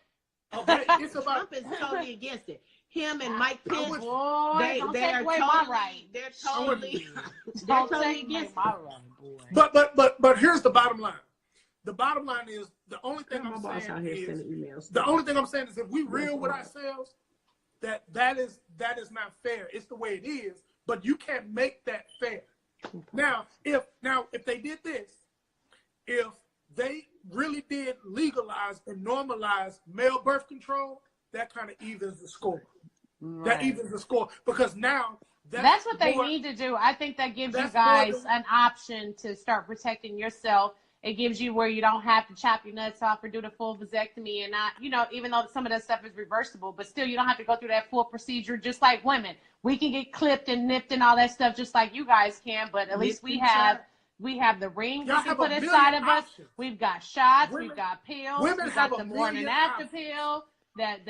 Okay, it's about Trump is totally against it. Him and Mike Pence, they are totally, they're totally against it. But here's the bottom line. The bottom line is the only thing I'm saying is if we real with ourselves, that is not fair. It's the way it is, but you can't make that fair. Now if they did this, if they really did legalize and normalize male birth control, that kind of evens the score. Right. That evens the score because now that's what they need to do. I think that gives you guys an option to start protecting yourself. It gives you where you don't have to chop your nuts off or do the full vasectomy and not, even though some of that stuff is reversible, but still you don't have to go through that full procedure just like women. We can get clipped and nipped and all that stuff just like you guys can, but at least we have the ring we can put inside of us. We've got shots, we've got pills, we've got the morning after pill. That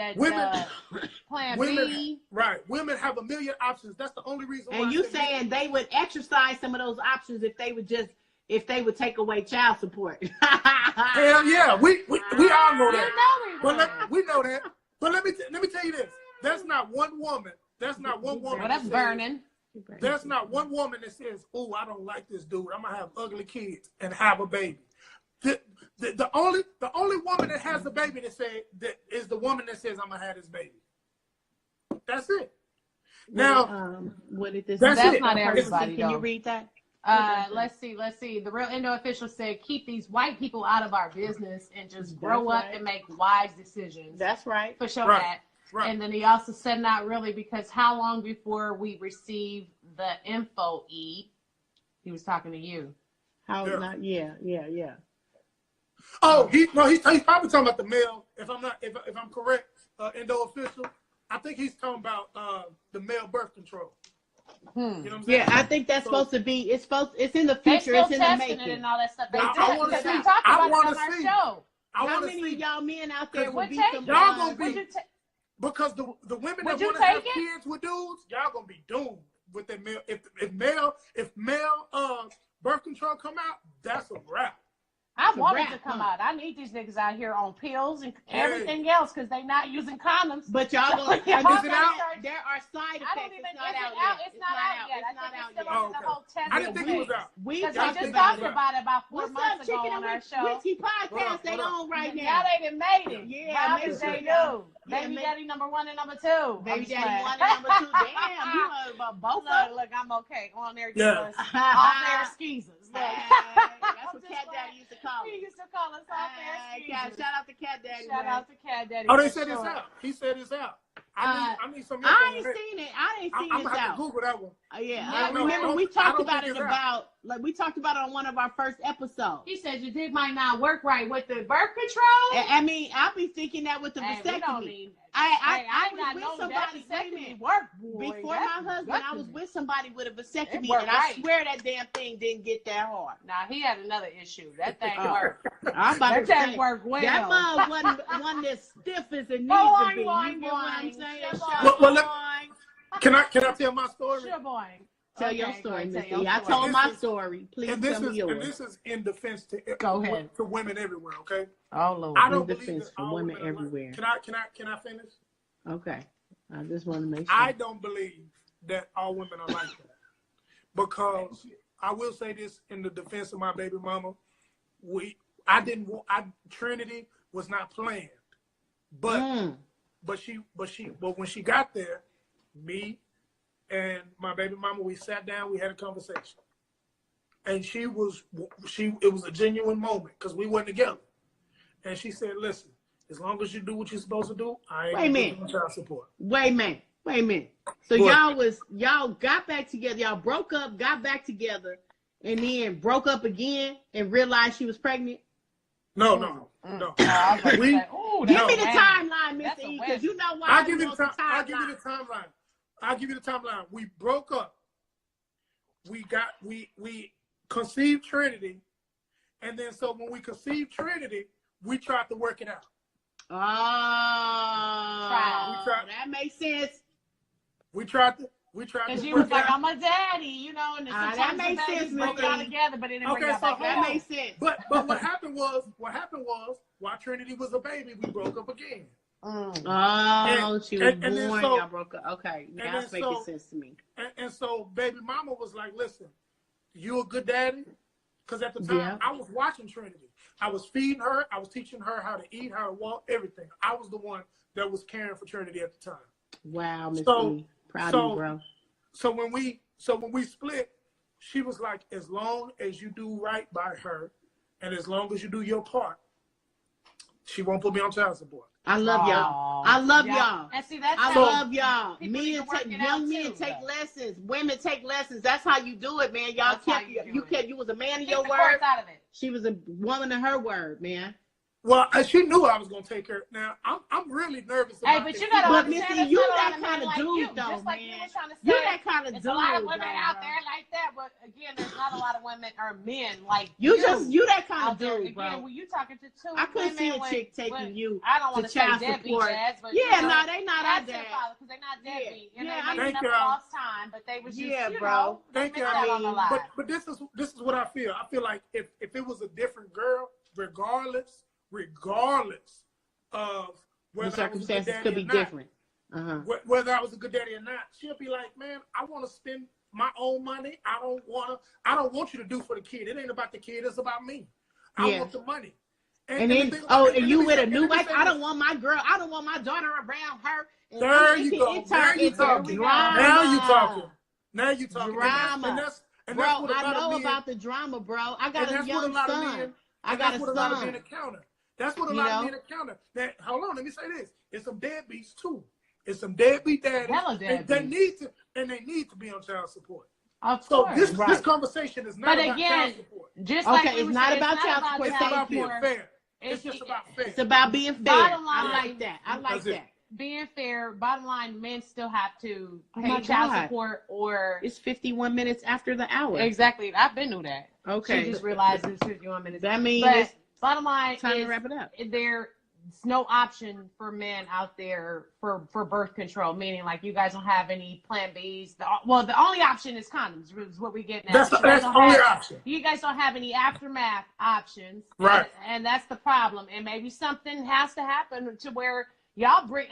Plan B. Right. Women have a million options. That's the only reason why. And you saying they would exercise some of those options if they would take away child support. Hell yeah. We all know that. We know that. But let me tell you this. There's not one woman. Well, that's burning. There's not one woman that says, "Oh, I don't like this dude. I'm gonna have ugly kids and have a baby." The only woman that has a baby is the woman that says I'm gonna have this baby. That's it. Now, what did this? That's not everybody. Can you read that? Let's see. The Real Indo official said, "Keep these white people out of our business and just grow up and make wise decisions." That's right. For sure that. Right. And then he also said, "Not really, because how long before we receive the info, E?" He was talking to you. How? Yeah. Oh, he's probably talking about the male. If I'm correct, Endo official. I think he's talking about the male birth control. You know what I'm saying? Yeah, I think that's supposed to be. It's in the future. They It's still in the testing making. it and all that stuff. They I did wanna because see. we talked I about it wanna on our see. show. How many of y'all men out there would be take it. Y'all gonna surprised? be because the women Would that you want to have take it? kids with dudes, y'all gonna be doomed with that male. If male birth control come out, that's a wrap. I It's a want it wrap, to come huh? out. I need these niggas out here on pills and Hey. everything else because they not using condoms. But y'all gonna. Y'all Is it out? There are side I don't effects. even. It's not Is it out out? yet. It's not out yet. It's I not think out it's still yet. under the whole test. I didn't think it was out. We Because Y'all we just think talked about it. about it about 4 What's months up, ago Chicken on and our show. Whiskey podcast? They What up? on right Now now. they done made it. Yeah, Rob make and sure they y'all- do. yeah, Baby make- daddy number 1 and number 2. Baby I'm daddy just 1 playing. and number 2. Damn, you know about both of them. Look, I'm okay. On there, Yeah. off air skeezers. Look. That's what I'm Cat just Daddy used to call He it. used to call us off air skeezers. Shout out to Cat Daddy. Shout man. out to Cat Daddy. Oh, they for said it's sure. out. He said it's out. I need some info I on ain't that. seen it. I ain't seen I'm it gonna have out. to Google that one. Yeah, I I don't remember know. we I talked don't about think it it's about we talked about it on one of our first episodes. He said your dick might not work right with the birth control. I mean, I'll be thinking that with the Hey, we don't vasectomy. need. I ain't got was no with somebody. that Wait a minute. vasectomy work, boy. Before That my husband, I was vasectomy. with somebody with a vasectomy, worked and I right. swear that damn thing didn't get that hard. Nah, he had another issue. That thing worked. I'm about to That say, worked well. that mug wasn't as stiff as it needs to Boing, be. boing, You know what I'm boing. saying? Shaboing. Shaboing. Can I tell my story? Sure, boy. Tell Okay, your go story, ahead, tell Mr. your E. I story. told This my is- story. Please And tell me yours. this is in defense to Go ahead. to women everywhere. Okay. Oh Lord. I don't In believe defense that for all women women are like- everywhere. Can I finish? Okay. I just want to make sure. I don't believe that all women are like that because I will say this in the defense of my baby mama. Trinity was not planned, but when she got there, me and my baby mama, we sat down, we had a conversation, and it was a genuine moment because we weren't together, and she said, "Listen, as long as you do what you're supposed to do, I ain't gonna give you child support." Wait a minute. So What? y'all got back together. Y'all broke up, got back together, and then broke up again and realized she was pregnant. No. I was about to We- say, ooh, Give that's me a the whammy. timeline, That's Mr. a E, because whammy. you know why. I'll give you want the the time. I'll give you the timeline. We broke up. We conceived Trinity, and then so when we conceived Trinity, we tried to work it out. Oh, Tried. that makes sense. We tried to Because you work was it like, out. I'm a daddy, you know, and that sometimes makes the babies sense, broke Mr. out E. together, but it didn't bring Okay, out so back That together. makes sense. But what happened was while Trinity was a baby, we broke up again. Oh, And- she was and then born. so- Y'all broke up. Okay, now then it's making so- sense to me. And so baby mama was like, "Listen, you a good daddy?" Because at the time Yeah. I was watching Trinity. I was feeding her. I was teaching her how to eat, how to walk, everything. I was the one that was caring for Trinity at the time. Wow, Mr. So- E. Proud of you, bro. So when we split, she was like, "As long as you do right by her, and as long as you do your part, she won't put me on child support." I love y'all. I love y'all. And see, that's I how love y'all. people need to Men work take it young out, men too, take though. lessons. Women take lessons. That's how you do it, man. Y'all That's how kept you do you it. kept you was a man of keep your the word. courts out of it. She was a woman of her word, man. Well, she knew I was gonna take her. Now I'm really nervous about Hey, but this. you gotta But understand, Missy, it's you not a that lot of men kinda like dude, you. though, Just like you man. were trying to say, You're that kind of dude. there's a lot of women though, out bro. there like that, but again, there's not a lot of women or men like You that kind out of there. dude, Again, bro. when you talking to two I couldn't see women a chick with, taking you I don't to want to say child deadbeat support. dads, but Yeah, you know, no, they not our that's their dad. father because they're not Yeah. deadbeat, and Yeah, they Thank never y'all. lost time, but they was just, Yeah, you bro. know, they Thank missed y'all. out on the life. But this is what I feel. I feel like if it was a different girl, regardless of The whether I was a good circumstances daddy could be or not, different. whether I was a good daddy or not, she'll be like, "Man, I want to spend my own money. I don't want you to do for the kid. It ain't about the kid. It's about me. I Yeah. want the money." And the then, thing- and you let me with say- a new let me wife? say I don't this. want my girl. I don't want my daughter around her. And There it you can- go. It Now turned you into talking. drama. Now you talking. Now you talking. Drama. And that's Bro, what a I lot know of men, about the drama, bro. I got and a that's what young a lot of son. men. I and got that's a what a lot of men son. encounter. That's what a You lot of know? men encounter. That hold on, let me say this. It's some deadbeats too. It's some deadbeat daddies. Hella And they deadbeats. need to be on child support. Of So course. this Right. conversation is not But about again, child support. just Okay, like we it's were not saying, about child support. It's Thank about you. being fair. It's just about fair. It's about being fair. Bottom line, I like that. I like That's it. that. Being fair, bottom line, men still have to Oh pay my child God. support or It's 51 minutes after the hour. exactly. I've been through that. Okay. She just realized it's 51 minutes. That means But it's bottom line time to is wrap it up. there's no option for men out there for birth control, meaning like you guys don't have any plan Bs. The only option is condoms, is what we get now. That's You guys the don't only have- option. You guys don't have any aftermath options. Right. And that's the problem. And maybe something has to happen to where y'all bring,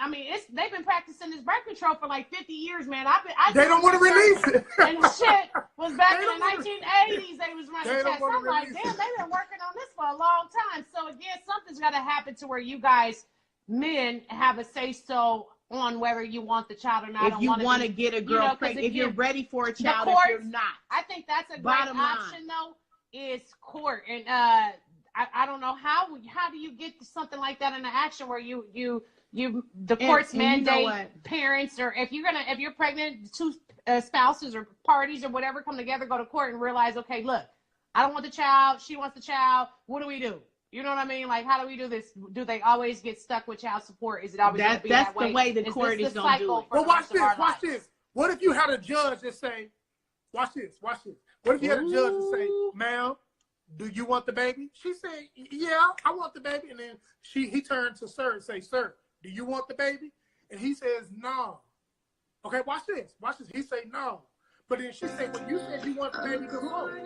they've been practicing this birth control for like 50 years, man. They don't want to release it. And the shit was back They in the don't wanna- 1980s. They was running They don't tests. wanna I'm like, release damn, it. they've been working on this for a long time. So again, something's got to happen to where you guys, men, have a say so on whether you want the child or not. If you want to get a girl 'cause pregnant, if again, you're ready for a child, courts- if you're not. I think that's a great Bottom line. option though, is court. And I don't know how do you get something like that into action where the courts and you know mandate what? parents, or if you're pregnant, two spouses or parties or whatever come together, go to court and realize, okay, look, I don't want the child, she wants the child, what do we do? You know what I mean? Like, how do we do this? Do they always get stuck with child support? Is it always going to be that way? That's the way the court this is the going to do cycle it. for Well, the watch rest of this. our Watch lives? this. What if you had a judge that say, watch this. What if you had a judge that say, ma'am, do you want the baby? She said, yeah, I want the baby. And then he turned to sir and say, sir, do you want the baby? And he says, no. Okay, watch this. He say, no. But then she said, well, you said you want the baby before.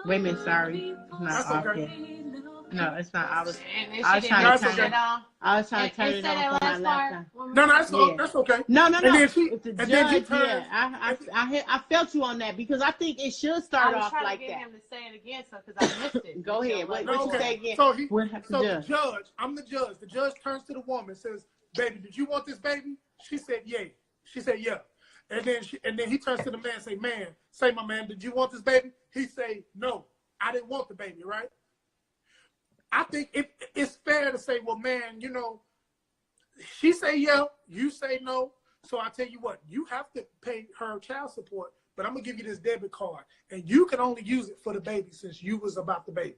Wait a minute, sorry. It's not That's off okay. yet. No, it's not. I was And I was she trying didn't to turn turn it it on. trying to turn it say that on for my last laptop. part. No, Yeah. that's okay. No. And then she, It's the and then he judge, turns. yeah. I felt you on that because I think it should start I was off trying like to get that. him to say it again, because I missed it. Go ahead. What No, you okay. say again? So What happened so to the judge, I'm the judge. The judge turns to the woman and says, baby, did you want this baby? She said, yeah. She said, yeah. And then he turns to the man and say, my man, did you want this baby? He say, no, I didn't want the baby, right? I think it's fair to say, well, man, she say yeah, you say no. So I tell you what, you have to pay her child support, but I'm gonna give you this debit card, and you can only use it for the baby since you was about the baby.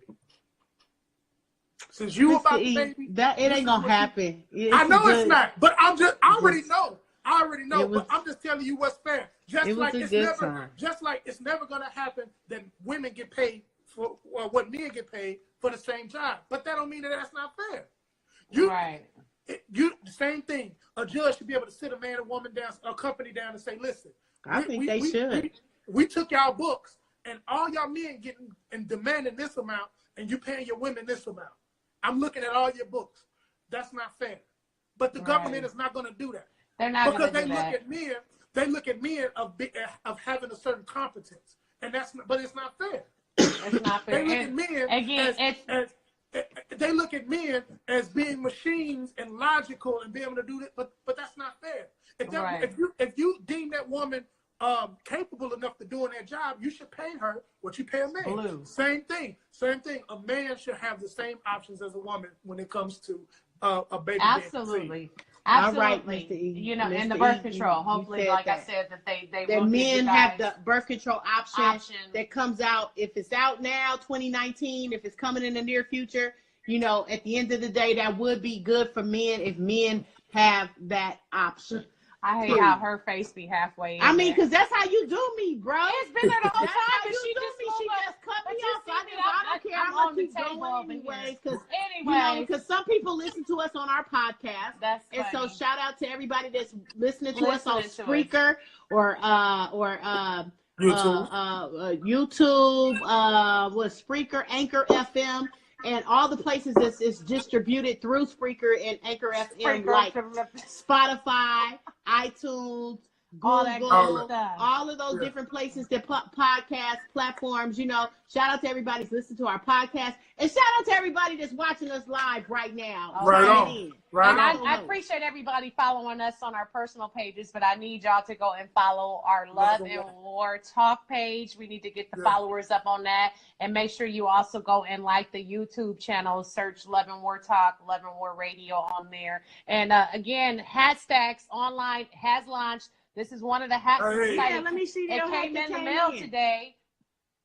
Since you about the baby, that it ain't gonna happen. I know it's good. not, but I already know. Was- But I'm just telling you what's fair. It was a good time. Just like it's never gonna happen that women get paid for what men get paid for the same job. But that don't mean that that's not fair. Right. The same thing. A judge should be able to sit a man and woman down, a company down, and say, listen, I think they should. We took y'all books, and all y'all men getting and demanding this amount, and you paying your women this amount. I'm looking at all your books. That's not fair. But the government is not going to do that. They're not Because going to do that. they look at men of having a certain competence, and but it's not fair. It's not fair. They look at men Again, they look at men as being machines and logical and being able to do that, but that's not fair. If you deem that woman capable enough to doing that job, you should pay her what you pay a man. Blue. Same thing. A man should have the same options as a woman when it comes to a baby. Absolutely. All right, Absolutely. Mr. E. And the Mr. birth E, control. you Hopefully, said like I that. said, that they The will give you men guys have the birth control option that option. comes out. If it's out now, 2019, if it's coming in the near future, at the end of the day, that would be good for men if men have that option. I hate how her face be halfway in I mean, there. because that's how you do me, bro. It's been there the whole That's time, how but you she do just me. moved She up. just cut But me you off. see I me, don't care. I'm I'm gonna on the keep table going over here. anyways, because Anyways, because some people listen to us on our podcast. That's And so funny. shout out to everybody that's listening to us on Listening to Spreaker or YouTube, Spreaker, Anchor FM, and all the places that is distributed through Spreaker and Anchor FM, like Spotify, iTunes, all that Google, good stuff. all of those different places that podcast platforms. Shout out to everybody that's listening to our podcast, and shout out to everybody that's watching us live right now. Right Sign on. in. Right And on. I appreciate everybody following us on our personal pages, but I need y'all to go and follow our Love and War Talk page. We need to get the followers up on that, and make sure you also go and like the YouTube channel. Search Love and War Talk, Love and War Radio on there. And again, Hatstacks Online has launched. This is one of the hats. Hey. Yeah, let me see It your hat came that in the came mail in. today.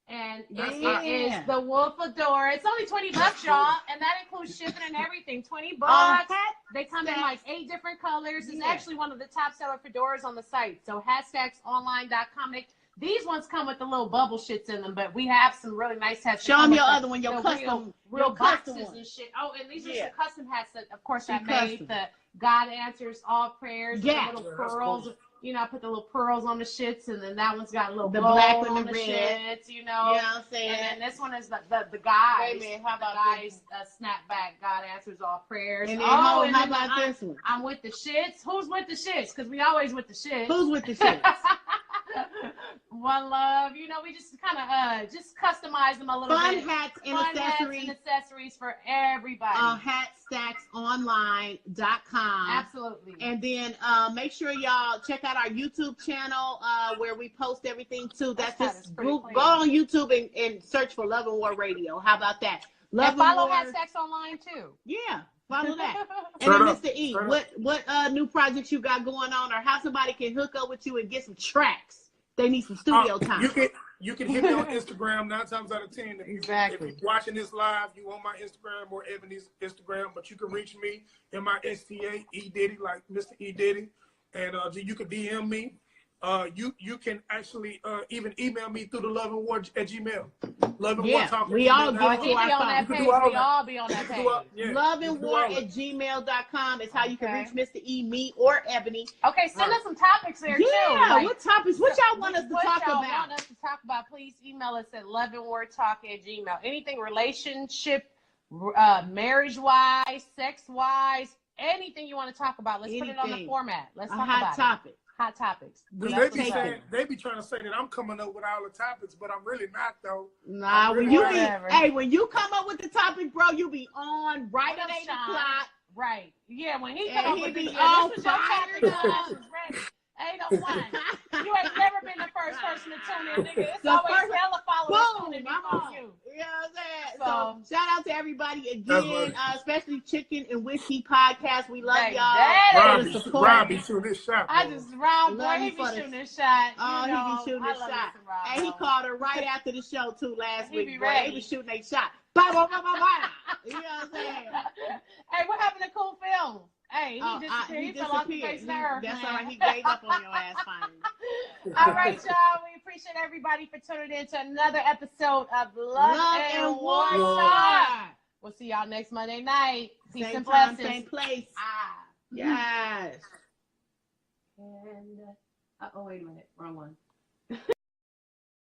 And That's it not- is the Wolf Fedora. It's only $20, y'all, and that includes shipping and everything. $20. They come in like 8 different colors. It's actually one of the top seller fedoras on the site. So hatstacksonline.com. These ones come with the little bubble shits in them, but we have some really nice hats. Show them your other one, your custom, real your custom boxes one. and shit. Oh, and these are some custom hats that, of course, I She made. custom. The God answers all prayers. Yeah. The little Yeah, that's pearls. cool. You know, I put the little pearls on the shits, and then that one's got a little The gold black one, on the the red. shits. You know. You know what I'm saying? And then this one is the guys. Wait a minute, how about the guys snapback? God answers all prayers. And then how about this one? I'm with the shits. Who's with the shits? Because we always with the shits. Who's with the shit? One love. You know, we just kind of just customize them a little Fun bit. hats and Fun accessories. hats and accessories for everybody. Hatstacksonline.com. Absolutely. And then make sure y'all check out our YouTube channel where we post everything too. That's That is just pretty go clean. on YouTube and search for Love and War Radio. How about that? Love And follow War. Hashtags Online too. Yeah, follow that. And Straight then up. Mr. E, Straight what new projects you got going on, or how somebody can hook up with you and get some tracks? They need some studio time. You can hit me on Instagram 9 times out of 10. Exactly. If you're watching this live, you on my Instagram or Ebony's Instagram, but you can reach me in my STA, E Diddy, like Mr. E Diddy, and you can DM me. You can actually even email me through the Love and War at Gmail. Love and War talk. we all gmail.com. get He to be our on that phone. You can page. do all We that. all be on that page. Love and War all at gmail.com is how you can Okay. reach Mr. E, me, or Ebony. Okay, send us some topics there too. Yeah, Like, what topics? What y'all want us to what talk y'all about? want us to talk about, please email us at loveandwartalk@gmail. Anything relationship, marriage-wise, sex-wise, anything you want to talk about. Let's put it on the Anything. format. Let's A talk hot about topic. it. Hot topics. Because Let's they be take saying it. they be trying to say that I'm coming up with all the topics, but I'm really not though. Nah, when Whatever. when you come up with the topic, bro, you be on right at What up, 8 Sean? o'clock. Right. Yeah, when he And come up he with be this, all this was your fired topic. up. I was ready. 801. You ain't never been the first person to tune in, nigga. It's The always first- hella followers Boom, tuning I'm before on. you. You know what I'm saying? So- So shout out to everybody That's again, right. especially Chicken and Whiskey Podcast. We love Hey, y'all that for is- the support. Robbie shooting his shot. I boy. just Rob, boy, Love he you be for the- shooting his shot. Oh, you know, he be shooting I his love shot. me some Rob, And he though. called her right after the show too last He week. be Boy, ready. they was shooting their shot. Bah, bah, bah, bah, bah. You know what I'm saying? Hey, what happened to Cool Film? Hey, he Oh, disappeared. he He fell off the disappeared. face of the earth, That's man. all right. He gave up on your ass finally. All right, y'all. We appreciate everybody for tuning in to another episode of Love and War Talk. We'll see y'all next Monday night. Peace Same and time, blessings. same place. Ah. Yes. And, oh, wait a minute. Wrong one.